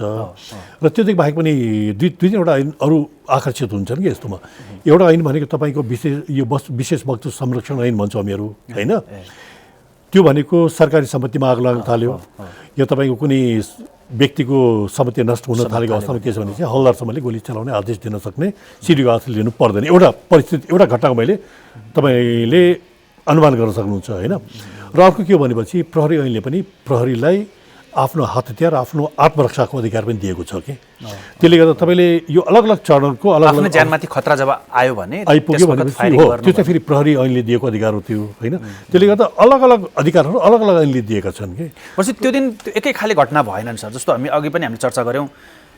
र त्योदेखि बाहेक पनि दुई तिनवटा ऐन अरू आकर्षित हुन्छन् कि यस्तोमा। एउटा ऐन भनेको तपाईँको विशेष वस्तु संरक्षण ऐन भन्छौँ हामीहरू होइन, त्यो भनेको सरकारी सम्पत्तिमा आगो लाग्न थाल्यो या तपाईँको कुनै व्यक्तिको सम्पत्ति नष्ट हुन थालेको अवस्थामा के छ भने चाहिँ हवलदारसम्मले गोली चलाउने आदेश दिन सक्ने सिडिओको आदेश लिनु पर्दैन। एउटा परिस्थिति, एउटा घटनाको मैले तपाईँले अनुमान गर्न सक्नुहुन्छ होइन। र अर्को के हो भनेपछि प्रहरी ऐनले पनि प्रहरीलाई आफ्नो हतियार, आफ्नो आत्मरक्षाको अधिकार पनि दिएको छ कि। त्यसले गर्दा तपाईँले यो अलग अलग चरणको अलग ज्यानमाथि खतरा जब आयो भने आइपुग्यो भनेपछि हो, त्यो चाहिँ फेरि प्रहरी ऐनले दिएको अधिकार हो त्यो होइन। त्यसले गर्दा अलग अलग अधिकारहरू अलग अलग ऐनले दिएका छन् कि। पछि त्यो दिन एकै खाले घटना भएनन् सर। जस्तो हामी अघि पनि हामीले चर्चा गऱ्यौँ,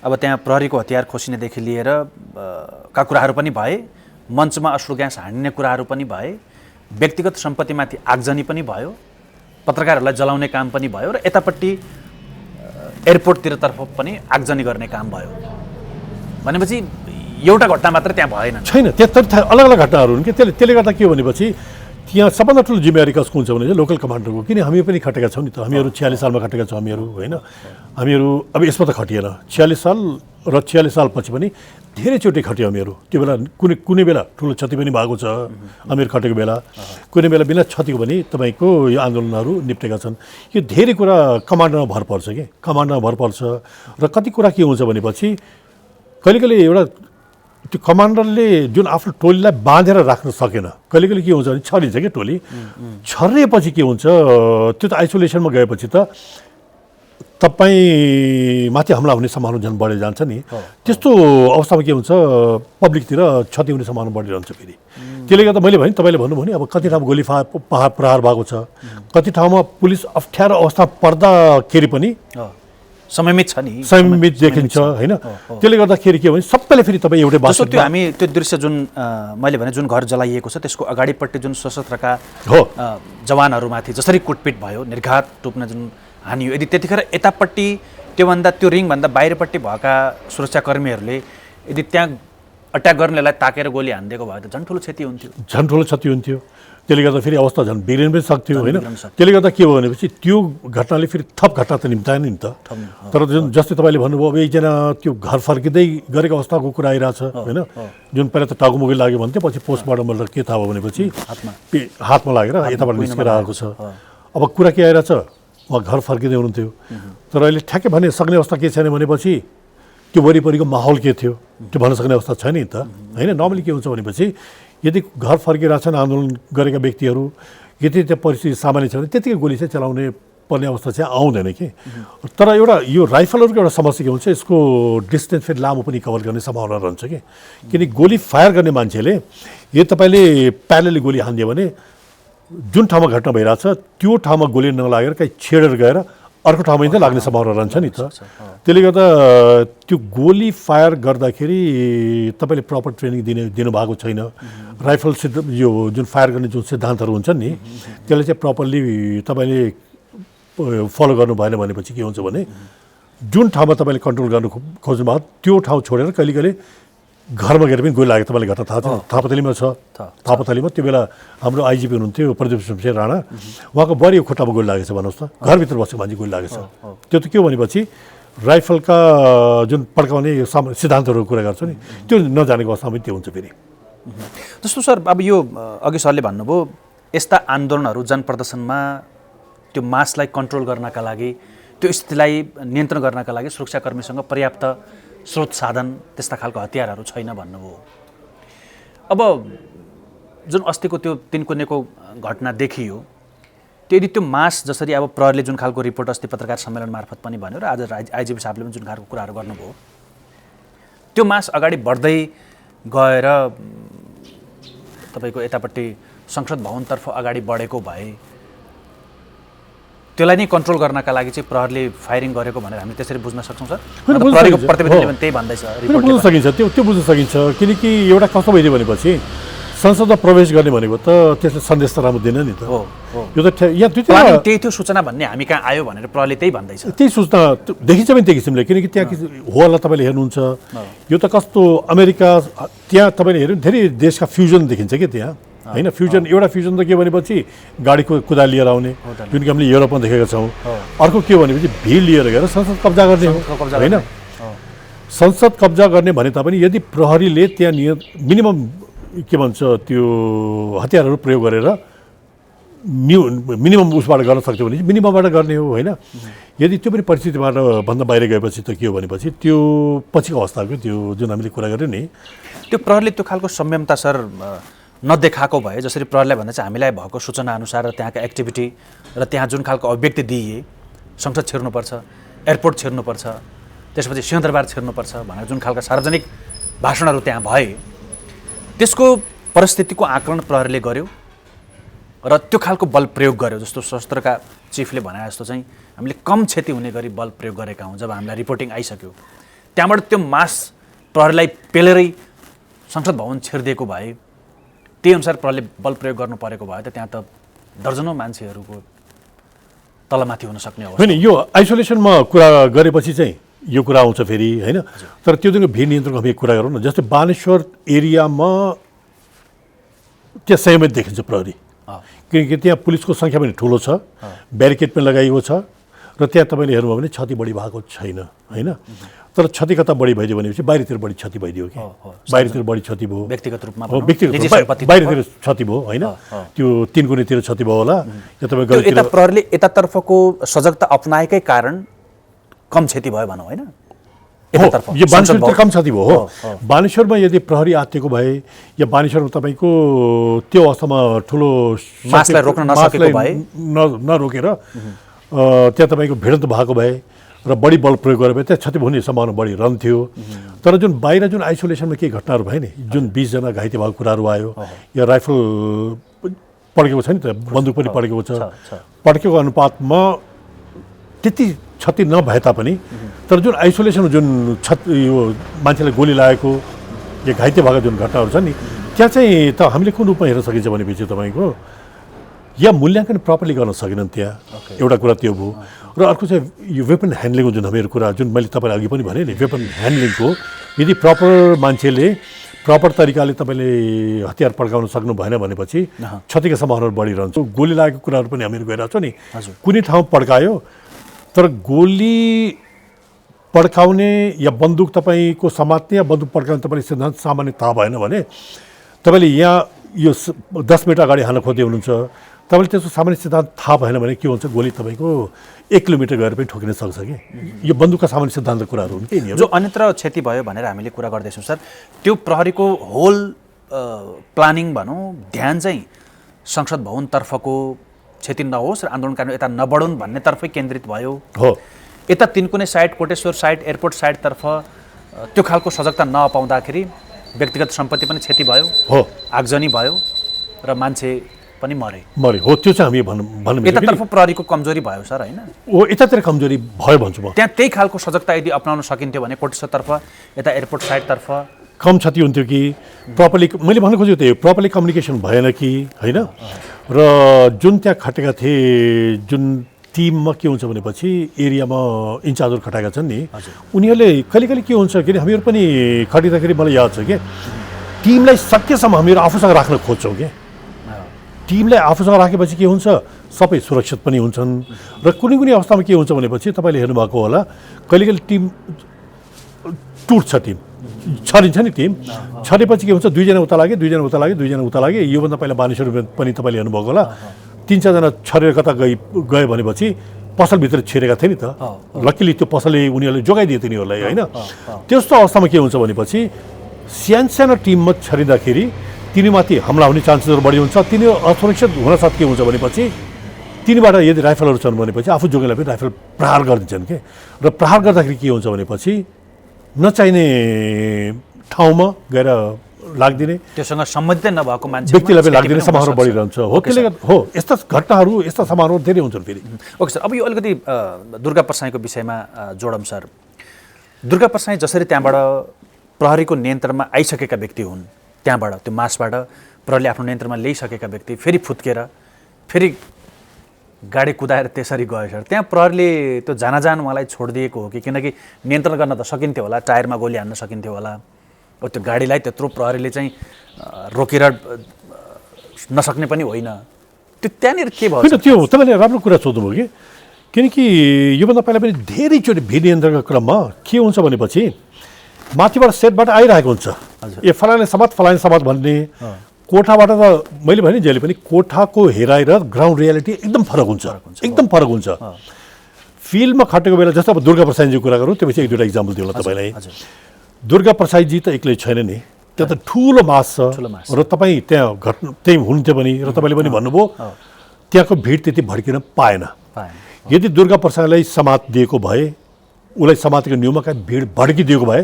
अब त्यहाँ प्रहरीको हतियार खोसिनेदेखि लिएर का कुराहरू पनि भए, मञ्चमा अश्रु ग्यास हान्ने कुराहरू पनि भए, व्यक्तिगत सम्पत्तिमाथि आगजनी पनि भयो, पत्रकारहरूलाई जलाउने काम पनि भयो, र यतापट्टि एयरपोर्टतिरतर्फ पनि आगजनी गर्ने काम भयो भनेपछि एउटा घटना मात्र त्यहाँ भएन छैन। त्यहाँ अलग अलग घटनाहरू हुन् कि। त्यसले गर्दा के हो भनेपछि त्यहाँ सबभन्दा ठुलो जिम्मेवारी कसको हुन्छ भने चाहिँ लोकल कमान्डरको। किन हामी पनि खटेका छौँ नि त, हामीहरू 46 सालमा खटेका छौँ हामीहरू होइन। हामीहरू अब यसमा त खटिएन, 46 साल र 46 सालपछि पनि धेरैचोटि खट्यौँ हामीहरू। त्यो बेला कुनै बेला ठुलो क्षति पनि भएको छ हामीहरू खटेको बेला, कुनै बेला बिना क्षतिको पनि तपाईँको यो आन्दोलनहरू निप्टेका छन्। यो धेरै कुरा कमान्डरमा भर पर्छ कि, कमान्डरमा भर पर्छ। र कति कुरा के हुन्छ भनेपछि कहिले एउटा त्यो कमान्डरले जुन आफ्नो टोलीलाई बाँधेर राख्न सकेन, कहिले के हुन्छ भने छरिन्छ क्या टोली। छरिएपछि के हुन्छ, त्यो त आइसोलेसनमा गएपछि त तपाईँ माथि हमला हुने सम्भावना झन् बढेर जान्छ नि। त्यस्तो अवस्थामा के हुन्छ, पब्लिकतिर क्षति हुने सम्भावना बढिरहन्छ फेरि। त्यसले गर्दा मैले भने तपाईँले भन्नुभयो नि, अब कति ठाउँमा गोली प्रहार भएको छ, कति ठाउँमा पुलिस अप्ठ्यारो अवस्था पर्दाखेरि पनि समयमित छ नि, समयमित देखिन्छ होइन। त्यसले गर्दाखेरि के भने सबैले फेरि तपाईँ एउटै बात। त्यो हामी त्यो दृश्य जुन मैले भने जुन घर जलाइएको छ त्यसको अगाडिपट्टि जुन सशस्त्रका जवानहरूमाथि जसरी कुटपिट भयो, निर्घात टोप्न जुन हानियो, यदि त्यतिखेर यतापट्टि त्यो रिङभन्दा बाहिरपट्टि भएका सुरक्षाकर्मीहरूले यदि त्यहाँ अट्याक गर्नेलाई ताकेर गोली हानिदिएको भए त झन् ठुलो क्षति हुन्थ्यो, झन् ठुलो क्षति हुन्थ्यो। त्यसले गर्दा फेरि अवस्था झन् बिग्रिन पनि सक्थ्यो होइन। त्यसले गर्दा के भयो भनेपछि त्यो घटनाले फेरि थप घटना त निम्ताएन नि त। तर जस्तै तपाईँले भन्नुभयो, अब एकजना त्यो घर फर्किँदै गरेको अवस्थाको कुरा आइरहेछ होइन, जुन पहिला त टाउकोमुखी लाग्यो भन्थ्यो, पछि पोस्टमार्टमबाट के थाहा भयो भनेपछि हातमा लागेर यताबाट निस्केर आएको छ। अब कुरा के आइरहेछ, उहाँ घर फर्किँदै हुनुहुन्थ्यो, तर अहिले ठ्याक्कै भन्ने सक्ने अवस्था के छैन भनेपछि त्यो वरिपरिको माहौल के थियो त्यो भन्न सक्ने अवस्था छैन नि त होइन। नर्मली के हुन्छ भनेपछि यदि घर फर्किरहेछन् आन्दोलन गरेका व्यक्तिहरू, यदि त्यो परिस्थिति सामान्य छ भने त्यतिकै गोली चाहिँ चलाउने पर्ने अवस्था चाहिँ आउँदैन कि। तर एउटा यो राइफलहरूको एउटा समस्या के हुन्छ, यसको डिस्टेन्स फेरि लामो पनि कभर गर्ने सम्भावना रहन्छ कि। किनकि गोली फायर गर्ने मान्छेले यदि तपाईँले प्यारेलली गोली हानिदियो भने जुन ठाउँमा घटना भइरहेछ त्यो ठाउँमा गोली नलागेर कहीँ छेडेर गएर अर्को ठाउँमा चाहिँ लाग्ने सम्भावना रहन्छ नि त। त्यसले गर्दा त्यो गोली फायर गर्दाखेरि तपाईँले प्रपर ट्रेनिङ दिनुभएको छैन। राइफल यो जुन फायर गर्ने जुन सिद्धान्तहरू हुन्छन् नि त्यसले चाहिँ प्रपरली तपाईँले फलो गर्नु भएन भनेपछि के हुन्छ भने जुन ठाउँमा तपाईँले कन्ट्रोल गर्नु खोज्नु भएको त्यो ठाउँ छोडेर कहिले कहिले घरमा गएर पनि गोली लागेको तपाईँलाई घटना थाहा छ। थापाथलीमा छ। थापाथलीमा त्यो बेला हाम्रो आइजिपी हुनुहुन्थ्यो प्रदीप शमशेर राणा, उहाँको बढी खुट्टामा गोली लागेछ भन्नुहोस् त। घरभित्र बसेको मान्छे गोली लागेछ। त्यो त के हो भनेपछि राइफलका जुन पड्काउने सिद्धान्तहरूको कुरा गर्छ नि त्यो नजानेको अवस्थामा त्यो हुन्छ फेरि। जस्तो सर अब यो अघि सरले भन्नुभयो यस्ता आन्दोलनहरू जनप्रदर्शनमा त्यो मासलाई कन्ट्रोल गर्नका लागि, त्यो स्थितिलाई नियन्त्रण गर्नका लागि सुरक्षाकर्मीसँग पर्याप्त स्रोत साधन त्यस्ता खालको हतियारहरू छैन भन्नुभयो। अब जुन अस्तिको त्यो तिनकुनेको घटना देखियो त्यो यदि त्यो मास जसरी अब प्रहरीले जुन खालको रिपोर्ट अस्ति पत्रकार सम्मेलन मार्फत पनि भन्यो र आज आइजिपी साहबले पनि जुन खालको कुराहरू गर्नुभयो त्यो मास अगाडि बढ्दै गएर तपाईँको यतापट्टि संसद भवनतर्फ अगाडि बढेको भए त्यसलाई नै कन्ट्रोल गर्नका लागि चाहिँ प्रहरीले फायरिङ गरेको भनेर हामी त्यसरी बुझ्न सक्छौँ सर? प्रहरीको प्रतिवेदनले पनि त्यही भन्दैछ, बुझ्न सकिन्छ। त्यो बुझ्न सकिन्छ किनकि एउटा कस्तो भइदियो भनेपछि संसदमा प्रवेश गर्ने भनेको त त्यसले सन्देश त राम्रो दिएन नि त। यो त यहाँ त्यही थियो सूचना भन्ने हामी कहाँ आयो भनेर प्रहरीले त्यही भन्दैछ। त्यही सूचना देखिन्छ पनि त्यही किसिमले किनकि त्यहाँ होला तपाईँले हेर्नुहुन्छ यो त कस्तो अमेरिका त्यहाँ तपाईँले हेर्नु धेरै देशका फ्युजन देखिन्छ कि त्यहाँ होइन। फ्युजन एउटा फ्युजन त के भनेपछि गाडीको कुदा लिएर आउने जुन कि हामीले युरोपमा देखेका छौँ। अर्को के भनेपछि भिड लिएर गएर संसद कब्जा गर्ने हो होइन। संसद कब्जा गर्ने भने तापनि यदि प्रहरीले त्यहाँ मिनिमम के भन्छ त्यो हतियारहरू प्रयोग गरेर मिनिमम उसबाट गर्न सक्थ्यो भने मिनिममबाट गर्ने हो होइन। यदि त्यो पनि परिस्थितिबाट भन्दा बाहिर गएपछि त के हो भनेपछि त्यो पछिको अवस्थाको त्यो जुन हामीले कुरा गऱ्यौँ नि त्यो प्रहरीले त्यो खालको संयमता सर नदेखाएको भए जसरी प्रहरीलाई भन्दा चाहिँ हामीलाई भएको सूचना अनुसार र त्यहाँका एक्टिभिटी र त्यहाँ जुन खालको अभिव्यक्ति दिए संसद छिर्नुपर्छ, एयरपोर्ट छिर्नुपर्छ, त्यसपछि सिंहदरबार छिर्नुपर्छ भनेर जुन खालका सार्वजनिक भाषणहरू त्यहाँ भए त्यसको परिस्थितिको आकलन प्रहरीले गर्यो र त्यो खालको बल प्रयोग गर्यो। जस्तो सशस्त्रका चिफले भने जस्तो चाहिँ हामीले कम क्षति हुने गरी बल प्रयोग गरेका हौँ। जब हामीलाई रिपोर्टिङ आइसक्यो त्यहाँबाट त्यो मास प्रहरीलाई पेलेरै संसद भवन छिरिदिएको भए त्यही अनुसार प्रहरीले बल प्रयोग गर्नु परेको भए त त्यहाँ त दर्जनौँ मान्छेहरूको तलमाथि हुन सक्ने अवस्था होइन। यो आइसोलेसनमा कुरा गरेपछि चाहिँ यो कुरा आउँछ फेरि होइन। तर त्यो दिनको भिड नियन्त्रणको हामी कुरा गरौँ न। जस्तै बानेश्वर एरियामा त्यहाँ संयमित देखिन्छ प्रहरी किनकि त्यहाँ पुलिसको सङ्ख्या पनि ठुलो छ, ब्यारिकेड पनि लगाइएको छ र त्यहाँ तपाईँले हेर्नुभयो भने क्षति बढी भएको छैन होइन। तर क्षति कता बढी भइदियो भनेपछि बाहिरतिर बढी क्षति भइदियो कि बाहिरतिर बढी क्षति भयो व्यक्तिगत रूपमा बाहिरतिर क्षति भयो होइन। त्यो तिनकुनेतिर क्षति भयो होला या तपाईँ प्रहरीले यतातर्फको सजगता अपनाएकै कारण कम क्षति भयो भनौँ होइन। यो बानेश्वरतिर कम क्षति भयो हो। बानेश्वरमा यदि प्रहरी आत्तिएको भए या बानेश्वरमा तपाईँको त्यो अवस्थामा ठुलो मासलाई रोक्न नसकेको भए नरोकेर त्यहाँ तपाईँको भिडन्त भएको भए र बढी बल प्रयोग गरेर भए त्यहाँ क्षति हुने सम्भावना बढी रहन्थ्यो। तर जुन बाहिर जुन आइसोलेसनमा केही घटनाहरू भए नि जुन 20 जना घाइते भएको कुराहरू आयो या राइफल पड्केको छ नि त, बन्दुक पनि पड्केको छ, पड्केको अनुपातमा त्यति क्षति नभए तापनि तर जुन आइसोलेसन जुन यो मान्छेलाई गोली लागेको या घाइते भएको जुन घटनाहरू छ नि त्यहाँ चाहिँ त हामीले कुन रूपमा हेर्न सकिन्छ भनेपछि तपाईँको या मूल्याङ्कन प्रपरली गर्न सकेनन् त्यहाँ एउटा कुरा त्यो भयो। र अर्को चाहिँ यो वेपन ह्यान्डलिङको जुन हामीहरू कुरा जुन मैले तपाईँलाई अघि पनि भने नि वेपन ह्यान्डलिङको यदि प्रपर मान्छेले प्रपर तरिकाले तपाईँले हतियार पड्काउन सक्नु भएन भनेपछि क्षतिको सम्भावना बढिरहन्छ। गोली लागेको कुराहरू पनि हामीहरू गइरहेको छ नि कुनै ठाउँ पड्कायो तर गोली पड्काउने या बन्दुक तपाईँको समात्ने या बन्दुक पड्काउने तपाईँले सिद्धान्त सामान्य थाहा भएन भने तपाईँले यहाँ यो 10 मिनट अगाडि हाल्न खोज्दै हुनुहुन्छ तपाईँले त्यसको सामान्य सिद्धान्त थाहा भएन भने के हुन्छ गोली तपाईँको 1 किलोमिटर गएर पनि ठोकिन सक्छ कि। यो बन्दुकका सामान्य सिद्धान्त कुराहरू हुन् कि जो अन्यत्र क्षति भयो भनेर हामीले कुरा गर्दैछौँ सर। त्यो प्रहरीको होल प्लानिङ भनौँ ध्यान चाहिँ संसद भवनतर्फको क्षति नहोस् र आन्दोलनकारीहरू यता नबढुन् भन्नेतर्फै केन्द्रित भयो। हो यता तिनकुने साइड, कोटेश्वर साइड, एयरपोर्ट साइडतर्फ त्यो खालको सजगता नपाउँदाखेरि व्यक्तिगत सम्पत्ति पनि क्षति भयो, हो आगजनी भयो र मान्छे पनि मरे। हो त्यो चाहिँ हामी भन्नु यतातर्फ प्रहरीको कमजोरी भयो सर, होइन? हो यतातिर कमजोरी भयो भन्छु म। त्यहाँ त्यही खालको सजगता यदि अपनाउन सकिन्थ्यो भने कोटेश्वरतर्फ, यता एयरपोर्ट साइडतर्फ कम क्षति हुन्थ्यो कि प्रपरली, मैले भन्नु खोजेको त्यही प्रपरली कम्युनिकेसन भएन कि, होइन? र जुन त्यहाँ खटेका थिए, जुन टिममा के हुन्छ भनेपछि एरियामा इन्चार्जहरू खटाएका छन् नि, उनीहरूले कहिले कहिले के हुन्छ कि हामीहरू पनि खटिँदाखेरि मलाई याद छ कि टिमलाई सकेसम्म हामीहरू आफूसँग राख्न खोज्छौँ कि टिमलाई आफूसँग राखेपछि के हुन्छ, सबै सुरक्षित पनि हुन्छन्। र कुनै कुनै अवस्थामा के हुन्छ भनेपछि तपाईँले हेर्नुभएको होला, कहिले कहिले टिम टुट्छ, टिम छरिन्छ नि, टिम छरेपछि के हुन्छ, दुईजना उता लागे, दुईजना उता लागे, दुईजना उता लागे। योभन्दा पहिला बानेश्वर पनि तपाईँले हेर्नुभएको होला, 3-4जना छरेर कता गए भनेपछि पसलभित्र छिरेका थिए नि त। लकिली त्यो पसलले उनीहरूले जोगाइदिए तिनीहरूलाई, होइन? त्यस्तो अवस्थामा के हुन्छ भनेपछि सानो टिममा छरिँदाखेरि तिनीमाथि हमला हुने चान्सेसहरू बढी हुन्छ। तिनी असुरक्षित हुनसाथ के हुन्छ भनेपछि तिनीबाट यदि राइफलहरू छन् भनेपछि आफू जोगेलाई पनि राइफल प्रहार गरिदिन्छन् के। र प्रहार गर्दाखेरि के हुन्छ भनेपछि नचाहिने ठाउँमा गएर लाग्दिने, त्योसँग सम्बन्धित नभएको मान्छे व्यक्तिलाई पनि लाग्दिने समारोह बढिरहन्छ। हो त्यसले गर्दा हो यस्ता घटनाहरू, यस्ता समारोह धेरै हुन्छन् फेरि। ओके सर, अब यो अलिकति दुर्गा परसाईको विषयमा जोडौँ सर। दुर्गा परसाई जसरी त्यहाँबाट प्रहरीको नियन्त्रणमा आइसकेका व्यक्ति हुन्, त्यहाँबाट त्यो मासबाट प्रहरीले आफ्नो नियन्त्रणमा ल्याइसकेका व्यक्ति फेरि फुत्केर फेरि गाडी कुदाएर त्यसरी गयो सर। त्यहाँ प्रहरीले त्यो जान उहाँलाई छोडिदिएको हो कि, किनकि नियन्त्रण गर्न त सकिन्थ्यो होला, टायरमा गोली हान्न सकिन्थ्यो होला, अब त्यो गाडीलाई त्यत्रो प्रहरीले चाहिँ रोकेर नसक्ने पनि होइन। त्यो त्यहाँनिर के भयो? होइन, त्यो तपाईँले राम्रो कुरा सोध्नुभयो कि, किनकि योभन्दा पहिला पनि धेरैचोटि भिड नियन्त्रणको क्रममा के हुन्छ भनेपछि माथिबाट सेटबाट आइरहेको हुन्छ, ए फलाने समात भन्ने। कोठाबाट त मैले भने जहिले पनि कोठाको हेराइ र ग्राउन्ड रियालिटी एकदम फरक हुन्छ, एकदम फरक हुन्छ। फिल्डमा खटेको बेला जस्तो अब दुर्गा प्रसाईजीको कुरा गरौँ, त्यसपछि 1-2 इक्जाम्पल दिउँ तपाईँलाई। दुर्गा प्रसाईजी त एक्लै छैन नि, त्यहाँ त ठुलो मास छ र तपाईँ त्यहाँ त्यही हुनुहुन्थ्यो पनि र तपाईँले पनि भन्नुभयो त्यहाँको भिड त्यति भड्किन पाएन। यदि दुर्गा प्रसाईलाई समात दिएको भए, उसलाई समातेको न्युमा कहाँ भिड भड्किदिएको भए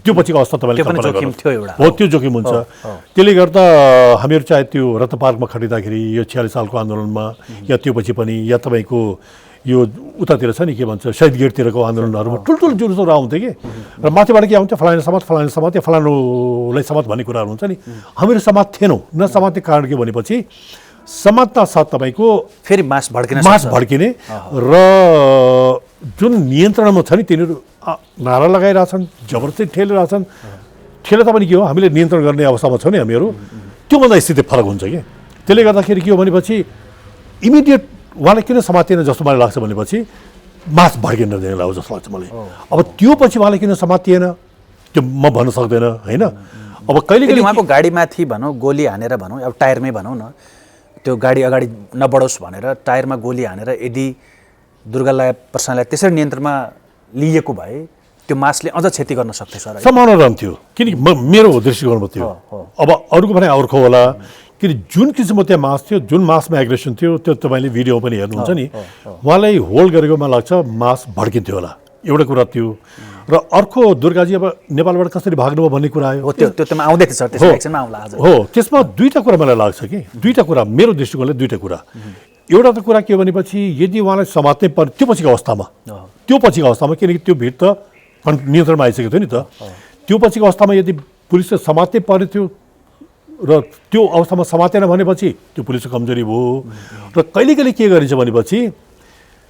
त्यो पछिको अवस्था तपाईँले हो, त्यो जोखिम हुन्छ। त्यसले गर्दा हामीहरू चाहे त्यो रत्न पार्कमा खटिँदाखेरि यो 46 सालको आन्दोलनमा, या त्यो पछि पनि, या तपाईँको यो उतातिर छ नि के भन्छ शहीद गेटतिरको आन्दोलनहरूमा ठुल्ठुलो जुलुसहरू आउँथ्यो कि, र माथिबाट के आउँथ्यो फलाने समात या फलानुलाई समात भन्ने कुराहरू हुन्छ नि। हामीहरू समात थिएनौँ, नसमात्ने कारण के भनेपछि समात्ता साथ तपाईँको फेरि मास भड्किने र जुन नियन्त्रणमा छ नि तिनीहरू नारा लगाइरहेछन्, जबरजस्ती ठेलिरहेछन्। ठेले तापनि के हो, हामीले नियन्त्रण गर्ने अवस्थामा छौँ नि हामीहरू, त्योभन्दा स्थिति फरक हुन्छ कि। त्यसले गर्दाखेरि के हो भनेपछि इमिडिएट उहाँलाई किन समातिएन जस्तो मलाई लाग्छ भनेपछि मास भड्किन दिने लाग्छ जस्तो लाग्छ मलाई। अब त्यो पछि उहाँलाई किन समातिएन त्यो म भन्न सक्दैन, होइन? अब कहिले कहिले उहाँको गाडीमाथि भनौँ गोली हानेर भनौँ, अब टायरमै भनौँ न, त्यो गाडी अगाडि नबढोस् भनेर टायरमा गोली हानेर यदि दुर्गा प्रसाईलाई त्यसरी नियन्त्रणमा लिएको भए त्यो मासले अझ क्षति गर्न सक्थ्यो सर। सम्भावना रहन्थ्यो, किनकि मेरो दृष्टिकोणमा थियो। अब अरूको भने अर्को होला, किन जुन किसिमको त्यहाँ मास थियो, जुन मासमा एग्रेसन थियो, त्यो तपाईँले भिडियो पनि हेर्नुहुन्छ नि, उहाँलाई होल्ड गरेको मलाई लाग्छ मास भड्किन्थ्यो होला, एउटा कुरा थियो। र अर्को दुर्गाजी अब नेपालबाट कसरी भाग्नुभयो भन्ने कुरा आयो, त्यसमा आउँदै थियो सर, त्यसमा एकछिनमा आउँला आज। हो, त्यसमा दुईवटा कुरा मलाई लाग्छ कि, दुईवटा कुरा मेरो दृष्टिकोणले दुईवटा कुरा। एउटा त कुरा के भनेपछि यदि उहाँलाई समात्नै पर्ने त्यो पछिको अवस्थामा, किनकि त्यो भिड त नियन्त्रणमा आइसकेको थियो नि त, त्यो पछिको अवस्थामा यदि पुलिसले समात्नै पर्ने थियो र त्यो अवस्थामा समातेन भनेपछि त्यो पुलिसको कमजोरी भयो। र कहिले कहिले के गरिन्छ भनेपछि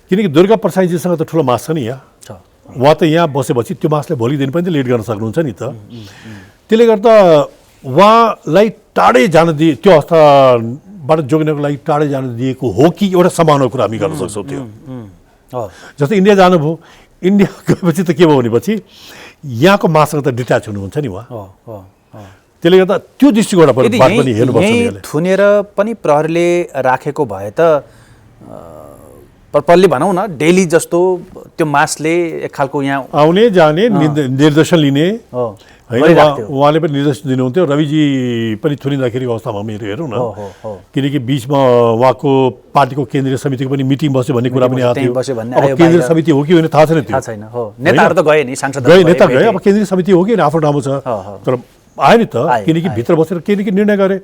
किनकि दुर्गा प्रसाईजीसँग त ठुलो मास छ नि, यहाँ उहाँ त यहाँ बसेपछि त्यो मासले भोलि दिन पनि त लिड गर्न सक्नुहुन्छ नि त। त्यसले गर्दा उहाँलाई टाढै जान दिए, त्यो अवस्थाबाट जोगिनको लागि टाढै जान दिएको हो कि एउटा सम्भावना कुरा हामी गर्न सक्छौँ। त्यो जस्तै इन्डिया जानुभयो, इन्डिया गएपछि त के भयो भनेपछि यहाँको माससँग त डिट्याच हुनुहुन्छ नि उहाँ। त्यसले गर्दा त्यो दृष्टिकोणबाट पनि हेर्नुपर्छ। थुनेर पनि प्रहरीले राखेको भए त प्रपरली भनौँ न डेली जस्तो त्यो मासले एक खालको यहाँ आउने जाने निर्देशन लिने गरिराख्थ्यो। उहाँले पनि निर्देशन दिनुहुन्थ्यो। रविजी पनि थुनिँदाखेरि अवस्थामा मेरो हेरौँ न, किनकि बिचमा उहाँको पार्टीको केन्द्रीय समितिको पनि मिटिङ बस्यो भन्ने कुरा पनि आएको बस्यो भन्ने थियो। अब केन्द्रीय समिति हो कि होइन थाहा छैन, थाहा छैन। हो, नेताहरू त गए नि, सांसद गए, नेता गए। अब केन्द्रीय समिति हो कि आफ्नो नाम छ, तर आयो नि त, किनकि भित्र बसेर केही निर्णय गरे।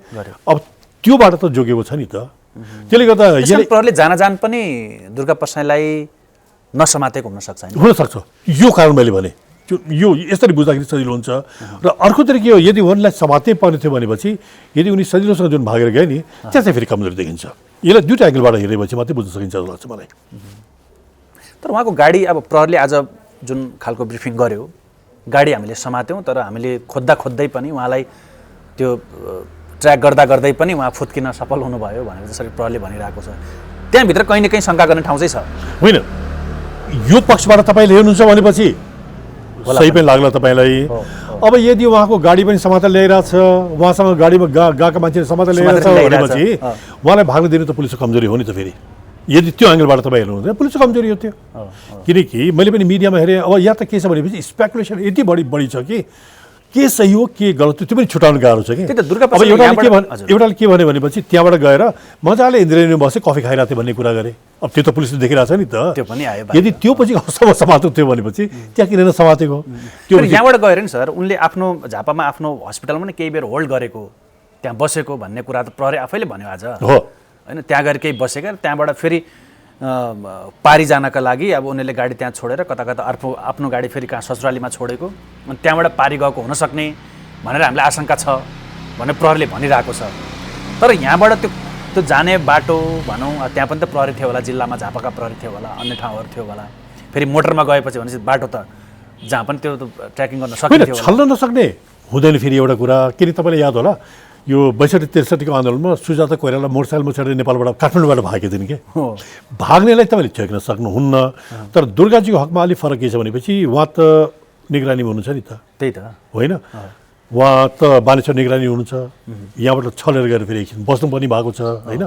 अब त्योबाट त जोगेको छ नि त। त्यसले गर्दा प्रहरीले जान पनि दुर्गा प्रसाईलाई नसमातेको हुनसक्छ। यो कारण मैले भने यो यसरी बुझ्दाखेरि सजिलो हुन्छ। र अर्कोतिर के हो, यदि उनीलाई समात्नै पर्ने थियो भनेपछि यदि उनी सजिलोसँग जुन भागेर गए नि, त्यहाँ चाहिँ फेरि कमजोरी देखिन्छ। यसलाई दुईवटा एङ्गलबाट हेरेपछि मात्रै बुझ्न सकिन्छ जस्तो लाग्छ मलाई। तर उहाँको गाडी, अब प्रहरीले आज जुन खालको ब्रिफिङ गर्यो, गाडी हामीले समात्यौँ, तर हामीले खोज्दै पनि उहाँलाई त्यो ट्र्याक गर्दै पनि उहाँ फुत्किन सफल हुनुभयो भनेर जसरी प्रहरीले भनिरहेको छ, त्यहाँभित्र कहीँ न कहीँ शङ्का गर्ने ठाउँ चाहिँ छ। होइन, यो पक्षबाट तपाईँले हेर्नुहुन्छ भनेपछि सही पनि लाग्ला तपाईँलाई। अब यदि उहाँको गाडी पनि समातेर ल्याइरहेछ, उहाँसँग गाडीमा गएका मान्छेले समातेर ल्याइरहेछ भनेपछि उहाँलाई भाग्न दिनु त पुलिसको कमजोरी हो नि त। फेरि यदि त्यो एङ्गलबाट तपाईँ हेर्नुहुन्छ पुलिसको कमजोरी हो त्यो। किनकि मैले पनि मिडियामा हेरेँ, अब यहाँ त के छ भनेपछि स्पेकुलेसन यति बढी छ कि के सही हो के गलत हो त्यो पनि छुटाउनु गाह्रो छ कि। अब एउटाले के भन्यो भनेपछि त्यहाँबाट गएर मजाले इन्द्रेणी बसेँ कफी खाइरहेको थियो भन्ने कुरा गरेँ। अब त्यो त पुलिसले देखिरहेको छ नि त। त्यो पनि आयो। यदि त्यो पछि अवस्थामा समातेको थियो भनेपछि त्यहाँ किन नसमातेको? त्यो यहाँबाट गएर नि सर, उनले आफ्नो झापामा आफ्नो हस्पिटलमा नि केही बेर होल्ड गरेको, त्यहाँ बसेको भन्ने कुरा त प्रहरी आफैले भन्यो आज हो होइन। त्यहाँ गएर केही बसेका, त्यहाँबाट फेरि पारी जानका लागि अब उनीहरूले गाडी त्यहाँ छोडेर कता आफ्नो गाडी फेरि कहाँ ससुरालीमा छोडेको, अनि त्यहाँबाट पारी गएको हुनसक्ने भनेर हामीलाई आशंका छ भनेर प्रहरीले भनिरहेको छ। तर यहाँबाट त्यो जाने बाटो भनौँ, त्यहाँ पनि त प्रहरी थियो होला, जिल्लामा झापाका प्रहरी थियो होला, अन्य ठाउँहरू थियो होला। फेरि मोटरमा गएपछि भनेपछि बाटो त जहाँ पनि त्यो ट्र्याकिङ गर्न सक्ने थियो, छल्न नसक्ने हुँदैन। फेरि एउटा कुरा के नि तपाईँलाई याद होला, यो 62-63 आन्दोलनमा सुजाता कोइराला मोटरसाइकलमा चढेर नेपालबाट काठमाडौँबाट भागेको थिइन् कि। भाग्नेलाई तपाईँले ठेक्न सक्नुहुन्न। तर दुर्गाजीको हकमा अलिक फरक के छ भनेपछि उहाँ त निगरानीमा हुनुहुन्छ नि त। त्यही त होइन, उहाँ त बानेश्वर निगरानी हुनुहुन्छ, यहाँबाट छलेर गएर फेरि एकछिन बस्नु पनि भएको छ। होइन,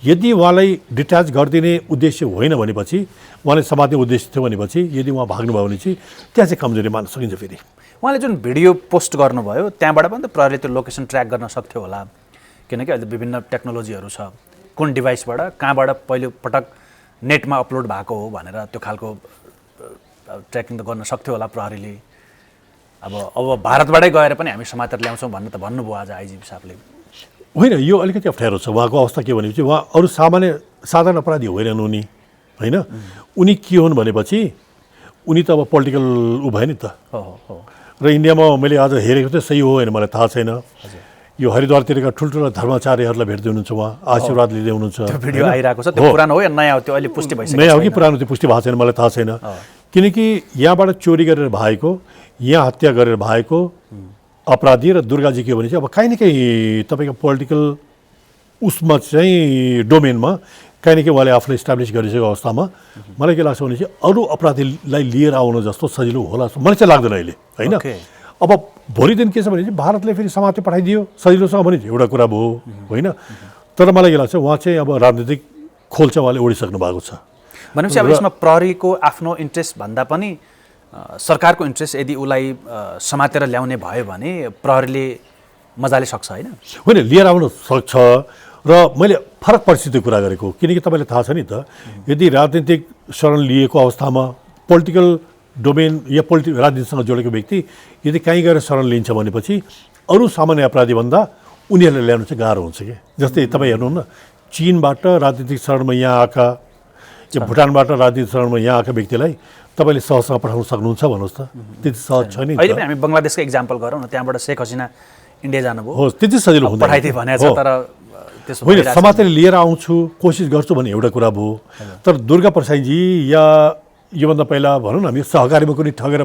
यदि उहाँलाई डिट्याच गरिदिने उद्देश्य होइन भनेपछि, उहाँले समात्ने उद्देश्य थियो भनेपछि यदि उहाँ भाग्नुभयो भने चाहिँ त्यहाँ चाहिँ कमजोरी मान्न सकिन्छ। फेरि उहाँले जुन भिडियो पोस्ट गर्नुभयो त्यहाँबाट पनि त प्रहरीले त्यो लोकेसन ट्र्याक गर्न सक्थ्यो होला, किनकि अहिले विभिन्न टेक्नोलोजीहरू छ, कुन डिभाइसबाट कहाँबाट पहिलोपटक नेटमा अपलोड भएको हो भनेर त्यो खालको ट्र्याकिङ त गर्न सक्थ्यो होला प्रहरीले। अब भारतबाटै गएर पनि हामी समातेर ल्याउँछौँ भन्नु त भन्नुभयो आज आइजिपी साहबले। होइन, यो अलिकति अप्ठ्यारो छ। उहाँको अवस्था के भनेपछि उहाँ अरू साधारण अपराधी होइनन् उनी। होइन, उनी के हुन् भनेपछि उनी त अब पोलिटिकल ऊ भयो नि त। र इन्डियामा मैले आज हेरेको थिएँ, सही हो होइन मलाई थाहा छैन, यो हरिद्वारतिरका ठुल्ठुला धर्माचार्यहरूलाई भेट्दै हुनुहुन्छ, उहाँ आशीर्वाद लिँदै हुनुहुन्छ। भिडियो आइरहेको छ, त्यो पुरानो हो या नयाँ हो त्यो अहिले पुष्टि भइसक्यो? नयाँ हो कि पुरानो त्यो पुष्टि भएको छैन मलाई थाहा छैन। किनकि यहाँबाट चोरी गरेर भएको, यहाँ हत्या गरेर भएको अपराधी र दुर्गाजी के भने चाहिँ अब काहीँ न काहीँ तपाईँको पोलिटिकल उसमा चाहिँ डोमेनमा काहीँ न काहीँ उहाँले आफूलाई इस्टाब्लिस गरिसकेको अवस्थामा मलाई के लाग्छ भने चाहिँ अरू अपराधीलाई लिएर आउन जस्तो सजिलो होला मलाई चाहिँ लाग्दैन अहिले। होइन, अब भोलि दिन के छ भने चाहिँ भारतले फेरि समाते पठाइदियो सजिलोसँग भने एउटा कुरा भयो। होइन, तर मलाई के लाग्छ उहाँ चाहिँ अब राजनीतिक खोल चाहिँ उहाँले ओढिसक्नु भएको छ भनेपछि अब यसमा प्रहरीको आफ्नो इन्ट्रेस्ट भन्दा पनि सरकारको इन्ट्रेस्ट यदि उसलाई समातेर ल्याउने भयो भने प्रहरीले मजाले सक्छ। होइन होइन, लिएर आउन सक्छ। र मैले फरक परिस्थितिको कुरा गरेको, किनकि तपाईँलाई थाहा छ नि त, यदि राजनीतिक शरण लिएको अवस्थामा पोलिटिकल डोमेन या राजनीतिसँग जोडेको व्यक्ति यदि कहीँ गएर शरण लिन्छ भनेपछि अरू सामान्य अपराधीभन्दा उनीहरूलाई ल्याउनु चाहिँ गाह्रो हुन्छ कि। जस्तै तपाईँ हेर्नु न, चीनबाट राजनीतिक शरणमा यहाँ आएका या भुटानबाट राजनीतिक शरणमा यहाँ आएका व्यक्तिलाई तपाईँले सहजसँग पठाउन सक्नुहुन्छ भन्नुहोस् त? त्यति सहज छ नि। अहिले पनि हामी बङ्गलादेशको इक्जाम्पल गरौँ न, त्यहाँबाट शेख हसिना इन्डिया जानुभयो, हो त्यति सजिलो हुँदैन, पठाइदिए भनेको छ। तर होइन, समातेर लिएर आउँछु कोसिस गर्छु भन्ने एउटा कुरा भयो। तर दुर्गा प्रसाईजी या योभन्दा पहिला भनौँ न हामी सहकारीमा कुनै ठगेर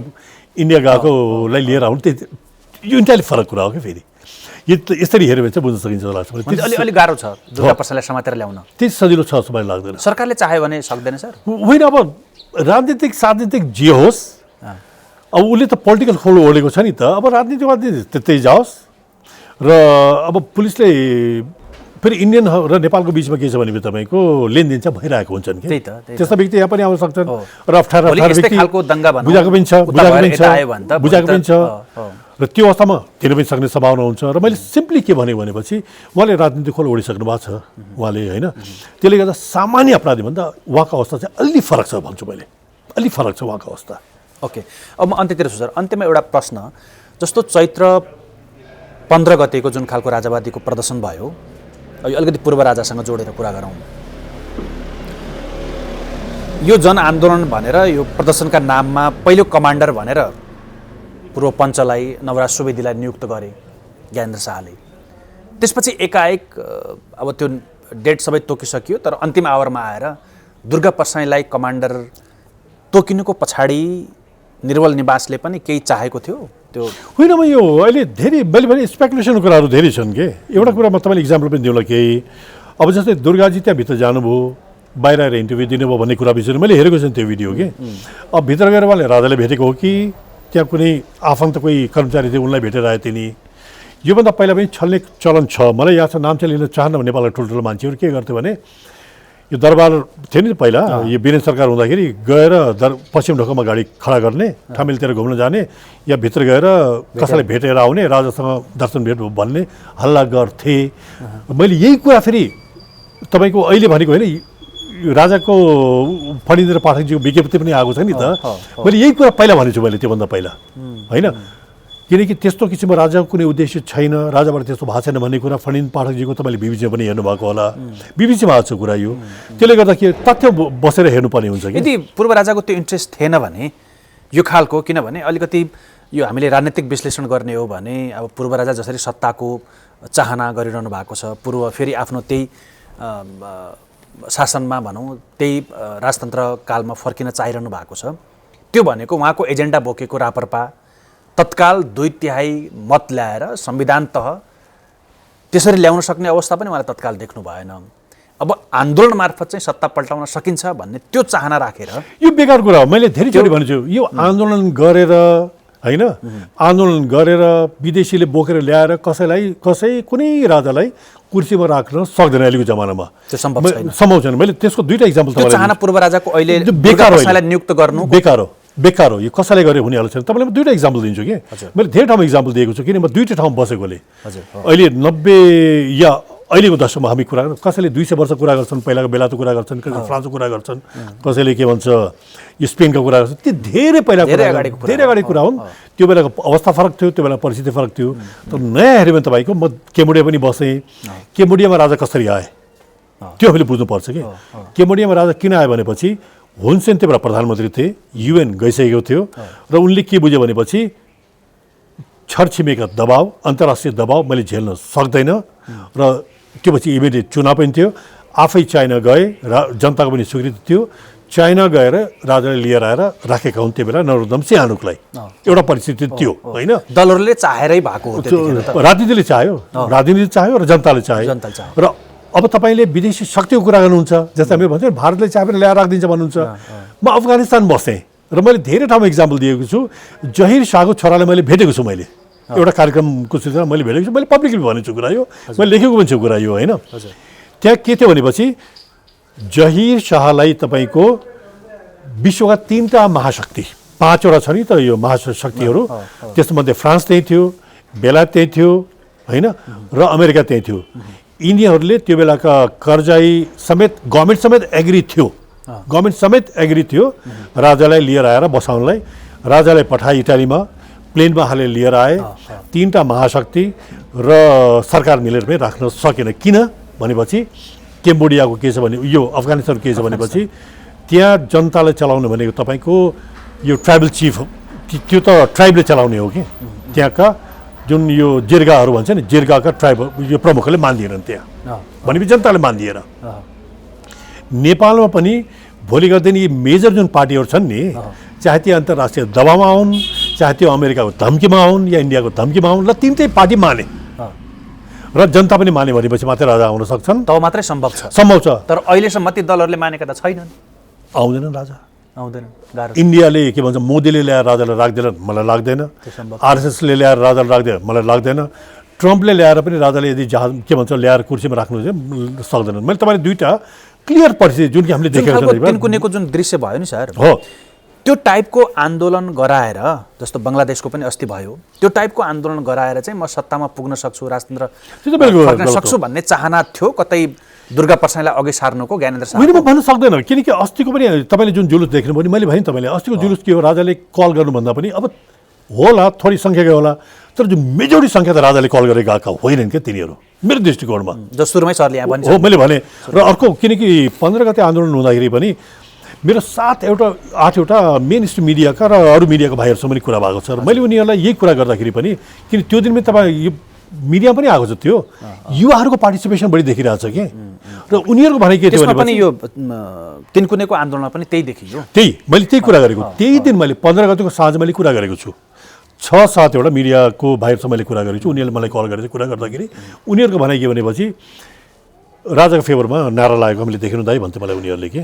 इन्डिया गएकोलाई लिएर आउनु, यो इन्टायरली फरक कुरा हो कि। फेरि यसरी हेऱ्यो भने चाहिँ बुझ्न सकिन्छ जस्तो लाग्छ। अलिक गाह्रो छ दुर्गा प्रसाईलाई समातेर ल्याउन, त्यति सजिलो छ जस्तो मलाई लाग्दैन। सरकारले चाह्यो भने सक्दैन सर? होइन, अब राजनीतिक जे होस्, अब उसले त पोलिटिकल खोल ओढेको छ नि त। अब राजनीति त्यतै जाओस्। र अब पुलिसले फेरि इन्डियन र नेपालको बिचमा के छ भने तपाईँको लेनदेन चाहिँ भइरहेको हुन्छन् कि। त्यस्ता व्यक्ति यहाँ पनि आउन सक्छन् र अप्ठ्यारो व्यक्ति बुझाएको पनि छ। र त्यो अवस्थामा तिर्न पनि सक्ने सम्भावना हुन्छ। र मैले सिम्पली के भनेपछि उहाँले राजनीति खोल ओढिसक्नु भएको छ उहाँले, होइन? त्यसले गर्दा सामान्य अपराधीभन्दा उहाँको अवस्था चाहिँ अलि फरक छ भन्छु मैले, अलि फरक छ उहाँको अवस्था। ओके, अब म अन्त्यतिर छु सर। अन्त्यमा एउटा प्रश्न, जस्तो चैत्र 15 गतेको जुन खालको राजावादीको प्रदर्शन भयो, अलिकति पूर्व राजासँग जोडेर कुरा गरौँ। यो जनआन्दोलन भनेर यो प्रदर्शनका नाममा पहिलो कमान्डर भनेर पूर्व पञ्चलाई, नवराज सुवेदीलाई नियुक्त गरे ज्ञानेन्द्र शाहले। त्यसपछि एकाएक अब त्यो डेट सबै तोकिसकियो, तर अन्तिम आवरमा आएर दुर्गा परसाईलाई कमान्डर तोकिनुको पछाडि निर्मल निवासले पनि केही चाहेको थियो त्यो? होइन, म यो अहिले धेरै मैले भने स्पेकुलेसनको कुराहरू धेरै छन् के। एउटा कुरा म तपाईँले इक्जाम्पल पनि दिउँला केही। अब जस्तै दुर्गाजी त्यहाँभित्र जानुभयो, बाहिर आएर इन्टरभ्यू दिनुभयो भन्ने कुरा विषयमा मैले हेरेको छु त्यो भिडियो के। अब भित्र गएर उहाँले राजाले भेटेको हो कि त्यहाँ कुनै आफन्त कोही कर्मचारी थियो उनलाई भेटेर आए तिनी? योभन्दा पहिला पनि छल्ने चलन छ। मलाई याद छ, नाम चाहिँ लिन चाहन्न नेपालका ठुल्ठुलो मान्छेहरू के गर्थ्यो भने यो दरबार थियो नि पहिला, यो वीरेन्द्र सरकार हुँदाखेरि गएर पश्चिम ढोकामा गाडी खडा गर्ने, ठमेलतिर घुम्न जाने या भित्र गएर कसैलाई भेटेर आउने, राजासँग दर्शन भेट भन्ने हल्ला गर्थे। मैले यही कुरा फेरि तपाईँको अहिले भनेको होइन, राजाको फणीन्द्र पाठकजीको विज्ञप्ति पनि आएको छ नि त। मैले यही कुरा पहिला भनेको छु मैले, त्योभन्दा पहिला, होइन? किनकि त्यस्तो किसिमको राजाको कुनै उद्देश्य छैन, राजाबाट त्यस्तो भएको छैन भन्ने कुरा फणीन्द्र पाठकजीको तपाईँले बिबिसीमा पनि हेर्नुभएको होला, बिबिसीमा आएको छ कुरा यो। त्यसले गर्दा के तथ्य बसेर हेर्नुपर्ने हुन्छ कि। यदि पूर्व राजाको त्यो इन्ट्रेस्ट थिएन भने यो खालको, किनभने अलिकति यो हामीले राजनीतिक विश्लेषण गर्ने हो भने अब पूर्व राजा जसरी सत्ताको चाहना गरिरहनु भएको छ, पूर्व फेरि आफ्नो त्यही शासनमा भनौँ त्यही राजतन्त्र कालमा फर्किन चाहिरहनु भएको छ, त्यो भनेको उहाँको एजेन्डा बोकेको राप्रपा तत्काल 2/3 मत ल्याएर संविधान तह त्यसरी ल्याउन सक्ने अवस्था पनि उहाँले तत्काल देख्नु भएन। अब आन्दोलन मार्फत चाहिँ सत्ता पल्टाउन सकिन्छ भन्ने त्यो चाहना राखेर यो बेकार कुरा हो। मैले धेरैचोटि भन्छु, यो आन्दोलन गरेर, होइन, आन्दोलन गरेर विदेशीले बोकेर ल्याएर कसै कुनै राजालाई कुर्सीमा राख्न सक्दैन अहिलेको जमानामा, त्यो सम्भव छैन। मैले त्यसको दुईटा इक्जाम्पल त्यो चाहना पूर्व राजाको अहिले बेकार हो, नियुक्त गर्नु बेकार हो। यो कसैले गरे हुनेहाल्छ। तपाईँलाई म दुईटा इक्जाम्पल दिन्छु कि। मैले धेरै ठाउँमा इक्जाम्पल दिएको छु, किन म दुईटै ठाउँमा बसेकोले। अहिले 90 या अहिलेको दशकमा हामी कुरा कसैले 200 वर्ष कुरा गर्छन्, पहिलाको बेलाको कुरा गर्छन्, कसैले फ्रान्सको कुरा गर्छन्, कसैले के भन्छ यो स्पेनको कुरा गर्छन्। त्यो धेरै अगाडिको कुरा हुन्। त्यो बेलाको अवस्था फरक थियो, त्यो बेला परिस्थिति फरक थियो। तर नयाँ हेऱ्यो भने तपाईँको, म केम्बोडिया पनि बसेँ, केम्बोडियामा राजा कसरी आए त्यो हामीले बुझ्नुपर्छ कि। केम्बोडियामा राजा किन आयो भनेपछि हुन सेन त्यो बेला प्रधानमन्त्री थिए, युएन गइसकेको थियो, र उनले के बुझ्यो भनेपछि छरछिमेका दबाव, अन्तर्राष्ट्रिय दबाव मैले झेल्न सक्दैन, र त्यो पछि इमिडिएट चुनाव पनि थियो। आफै चाइना गए, जनताको पनि स्वीकृति थियो, चाइना गएर राजाले लिएर आएर राखेका हुन् त्यो बेला नरोत्तम सिंहानुकलाई। एउटा परिस्थिति थियो, होइन? दलहरूले चाहेरै भएको हो, राजनीतिले चाह्यो र जनताले चाह्यो। र अब तपाईँले विदेशी शक्तिको कुरा गर्नुहुन्छ, जस्तै हामीले भन्छौँ भारतले चाहे पनि ल्याएर राखिदिन्छ भन्नुहुन्छ। म अफगानिस्तान बसेँ र मैले धेरै ठाउँमा इक्जाम्पल दिएको छु। जहिर शाहको छोरालाई मैले भेटेको छु, मैले एउटा कार्यक्रमको सिलसिला मैले भेटेको छु, मैले पब्लिकली भनेको छु कुरा यो, मैले लेखेको पनि छु कुरा यो, होइन? त्यहाँ के थियो भनेपछि जहिर शाहलाई तपाईँको विश्वका 3टा महाशक्ति, 5वटा छ नि त यो महाशक्तिहरू, त्यसमध्ये फ्रान्स त्यही थियो, बेलायत त्यही थियो, होइन, र अमेरिका त्यही थियो। यिनीहरूले त्यो बेलाका करजाई समेत गभर्मेन्ट समेत एग्री थियो राजालाई लिएर आएर बसाउनलाई। राजालाई पठाए इटालीमा, प्लेनमा हालेर लिएर आए। 3टा महाशक्ति र सरकार मिलेर पनि राख्न सकेन। किन भनेपछि केम्बोडियाको के छ भने, यो अफगानिस्तानको के छ भनेपछि त्यहाँ जनतालाई चलाउनु भनेको तपाईँको यो ट्राइबल चिफ, त्यो त ट्राइबले चलाउने हो कि। त्यहाँका जुन यो जिर्गाहरू भन्छ नि, जिर्गाका ट्राइब यो प्रमुखले मान्दिएनन् त्यहाँ, भनेपछि जनताले मान्दिएन। नेपालमा पनि भोलि गर्दैन यी मेजर जुन पार्टीहरू छन् नि, चाहे त्यो अन्तर्राष्ट्रिय दबावमा आउन्, चाहे त्यो अमेरिकाको धम्कीमा आउन् या इन्डियाको धम्कीमा आउन्, र 3टै पार्टी माने र जनता पनि माने भनेपछि मात्रै राजा आउन सक्छन्, तब मात्रै सम्भव छ। तर अहिलेसम्म ती दलहरूले मानेका त छैनन्, आउँदैनन् राजा, आउँदैन। गाह्रो। इन्डियाले के भन्छ मोदीले ल्याएर राजालाई राख्दैन, मलाई लाग्दैन। आरएसएसले ल्याएर राजालाई राख्दैन, मलाई लाग्दैन। ट्रम्पले ल्याएर पनि राजाले यदि जहाज के भन्छ ल्याएर कुर्सीमा राख्नु चाहिँ सक्दैनन्। मैले तपाईँले दुईटा क्लियर परिस्थिति जुन कि हामीले देखेको छ, तिनकुनेको जुन दृश्य भयो नि सर, हो त्यो टाइपको आन्दोलन गराएर जस्तो बङ्गलादेशको पनि अस्ति भयो त्यो टाइपको आन्दोलन गराएर चाहिँ म सत्तामा पुग्न सक्छु राजतन्त्र फर्कन सक्छु भन्ने चाहना थियो कतै दुर्गा प्रसाईलाई अघि सार्नुको ज्ञानेन्द्र शाह होइन म भन्न सक्दैन किनकि अस्तिको पनि तपाईँले जुन जुलुस देख्नुभयो नि मैले भने तपाईँले अस्तिको जुलुस के हो राजाले कल गर्नुभन्दा पनि अब होला थोरै सङ्ख्याकै होला तर जुन मेजोरिटी सङ्ख्या त राजाले कल गरेर गएका होइनन् क्या तिनीहरू मेरो दृष्टिकोणमा जो सुरुमै सरले यहाँ भन्छ हो मैले भने र अर्को किनकि 15 गते आन्दोलन हुँदाखेरि पनि मेरो 8वटा मेन स्ट्रिम मिडियाका र अरू मिडियाका भाइहरूसँग पनि कुरा भएको छ र मैले उनीहरूलाई यही कुरा गर्दाखेरि पनि किन त्यो दिनमै तपाईँ यो मिडिया पनि आएको छ त्यो युवाहरूको पार्टिसिपेसन बढी देखिरहेको छ कि र उनीहरूको भनाइ के थियो त्यसमा पनि यो तिनकुनेको आन्दोलनमा पनि त्यही देखियो मैले त्यही कुरा गरेको त्यही दिन मैले 15 गतेको साँझ मैले कुरा गरेको छु 6-7 मिडियाको भाइहरूसँग मैले कुरा गरेको छु उनीहरूले मलाई कल गरेर कुरा गर्दाखेरि उनीहरूको भनाइ के भनेपछि राजाको फेभरमा नारा लागेको हामीले देख्नु दाइ भन्थ्यो मलाई उनीहरूले के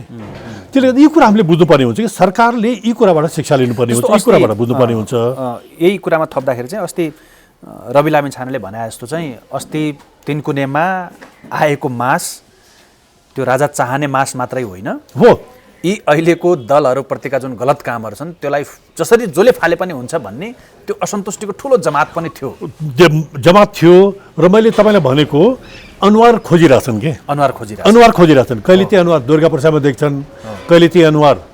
त्यसले गर्दा यो कुरा हामीले बुझ्नुपर्ने हुन्छ कि सरकारले यी कुराबाट शिक्षा लिनुपर्ने हुन्छ यी कुराबाट बुझ्नुपर्ने हुन्छ यही कुरामा थप्दाखेरि चाहिँ अस्ति रवि लामी छानेले भने जस्तो चाहिँ अस्ति तिनकुनेमा आएको मास त्यो राजा चाहने मास मात्रै होइन हो यी अहिलेको दलहरूप्रतिका जुन गलत कामहरू छन् त्यसलाई जसरी जसले फाले पनि हुन्छ भन्ने त्यो असन्तुष्टिको ठुलो जमात पनि थियो जमात थियो र मैले तपाईँलाई भनेको अनुहार खोजिरहेछन् के अनुहार खोजिरहेछन् कहिले ती अनुहार दुर्गा प्रसादमा देख्छन् कहिले ती अनुहार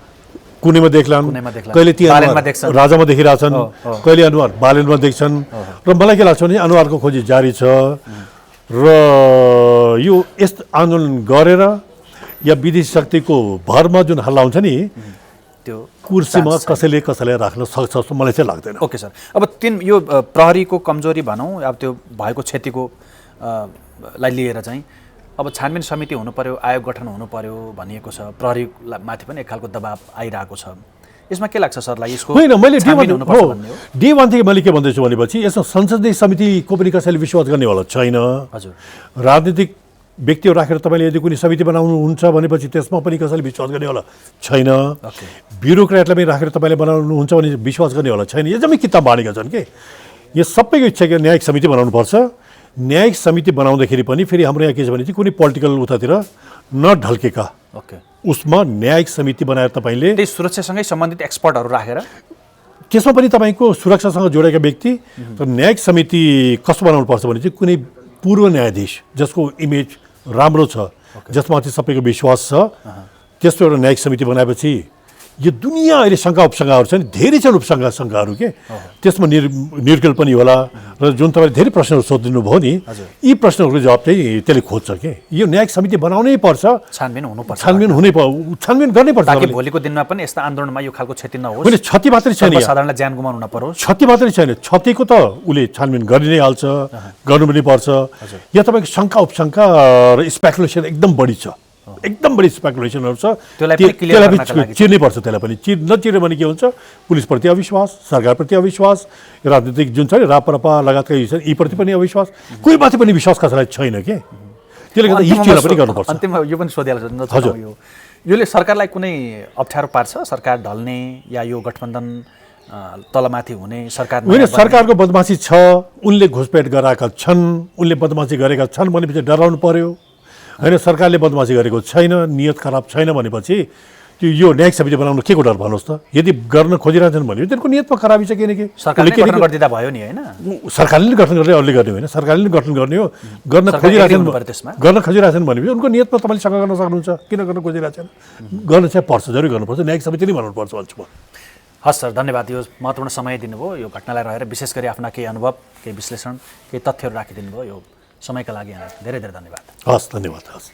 कुनेमा देख्लान् कहिले ती अनुहार राजामा देखिरहेछन् कहिले अनुहार बालेनमा देख्छन् र मलाई के लाग्छ भने अनुहारको खोजी जारी छ र यो यस्तो आन्दोलन गरेर या विदेशी शक्तिको भरमा जुन हल्ला हुन्छ नि त्यो कुर्सीमा कसैले कसैलाई राख्न सक्छ जस्तो मलाई चाहिँ लाग्दैन ओके सर अब यो प्रहरीको कमजोरी भनौँ अब त्यो भएको क्षतिको लाई लिएर चाहिँ अब छानबिन समिति हुनु पर्यो आयोग गठन हुनु पर्यो भनिएको छ प्रहरी माथि पनि एक खालको दबाब आइरहेको छ यसमा के लाग्छ सरलाई यसको होइन मैले डे वानदेखि मैले के भन्दैछु भनेपछि यसमा संसदीय समितिको पनि कसैले विश्वास गर्नेवाला छैन हजुर राजनीतिक व्यक्तिहरू राखेर तपाईँले यदि कुनै समिति बनाउनुहुन्छ भनेपछि त्यसमा पनि कसैले विश्वास गर्नेवाला छैन ब्युरोक्रेटलाई पनि राखेर तपाईँले बनाउनुहुन्छ भने विश्वास गर्नेवाला छैन यो जम्मै किताब बाँडेका छन् कि यो सबैको इच्छा कि न्यायिक समिति बनाउनुपर्छ न्यायिक समिति बनाउँदाखेरि पनि फेरि हाम्रो यहाँ के छ भने चाहिँ कुनै पोलिटिकल उतातिर नढल्केका उसमा न्यायिक समिति बनाएर तपाईँले त्यही सुरक्षासँगै सम्बन्धित एक्सपर्टहरू राखेर त्यसमा पनि तपाईँको सुरक्षासँग जोडेका व्यक्ति र न्यायिक समिति कस्तो बनाउनुपर्छ भने चाहिँ कुनै पूर्व न्यायाधीश जसको इमेज राम्रो छ जसमाथि सबैको विश्वास छ त्यस्तो एउटा न्यायिक समिति बनाएपछि यो दुनियाँ अहिले शङ्का उपशङ्काहरू छन् धेरै छन् शङ्काहरू के त्यसमा निर्केल पनि होला र जुन तपाईँले धेरै प्रश्नहरू सोधिदिनु भयो नि यी प्रश्नहरूको जवाब चाहिँ त्यसले खोज्छ के यो न्यायिक समिति बनाउनै पर्छ छानबिन गर्नै पर्छ ताकि भोलिको दिनमा पनि यस्ता आन्दोलनमा यो खालको क्षति नहोस् होइन क्षति मात्रै छैन साधारणलाई ज्यान गुमाउनु नपरोस् क्षति मात्रै छैन क्षतिको त उसले छानबिन गरि नै हाल्छ गर्नु पनि पर्छ या तपाईँको शङ्का उपशङ्का र स्पेकुलेसन एकदम बढी छ एकदम बढी स्पेकुलेसनहरू छ त्यसलाई चिर्नै पर्छ त्यसलाई पनि नचिर्यो भने के हुन्छ पुलिसप्रति अविश्वास सरकारप्रति अविश्वास राजनीतिक जुन छ नि रापरापा लगायतका यीप्रति पनि अविश्वास कोही माथि पनि विश्वास कसैलाई छैन के त्यसले गर्दा यी चिजलाई पनि गर्नुपर्छ अन्तिममा यो पनि सोधिहाल्छु यसले सरकारलाई कुनै अप्ठ्यारो पार्छ सरकार ढल्ने या यो गठबन्धन तलमाथि हुने सरकार होइन सरकारको बदमासी छ उनले घुसपेट गराएका छन् उनले बदमासी गरेका छन् भनेपछि डराउनु पर्यो होइन सरकारले बदमासी गरेको छैन नियत खराब छैन भनेपछि यो न्यायिक समिति बनाउनु के को डर भन्नुहोस् त यदि गर्न खोजिरहेछन् भने तिनीहरूको नियतमा खराबी छ किनकि सरकारले गठन गरिदिँदा भयो नि होइन सरकारले गठन गर्ने अरूले गर्ने होइन सरकारले नै गठन गर्ने हो गर्न खोजिरहेछन् भनेपछि उनको नियतमा तपाईँले शङ्का गर्न सक्नुहुन्छ किन गर्न खोजिरहेछन् गर्न चाहिँ पर्छ जरुरी गर्नुपर्छ न्यायिक समिति नै बनाउनुपर्छ भन्छु म हस् सर धन्यवाद यो महत्त्वपूर्ण समय दिनुभयो यो घटनालाई रहेर विशेष गरी आफ्ना केही अनुभव केही विश्लेषण केही तथ्यहरू राखिदिनु भयो यो समयका लागि यहाँलाई धेरै धेरै धन्यवाद हस् धन्यवाद हस्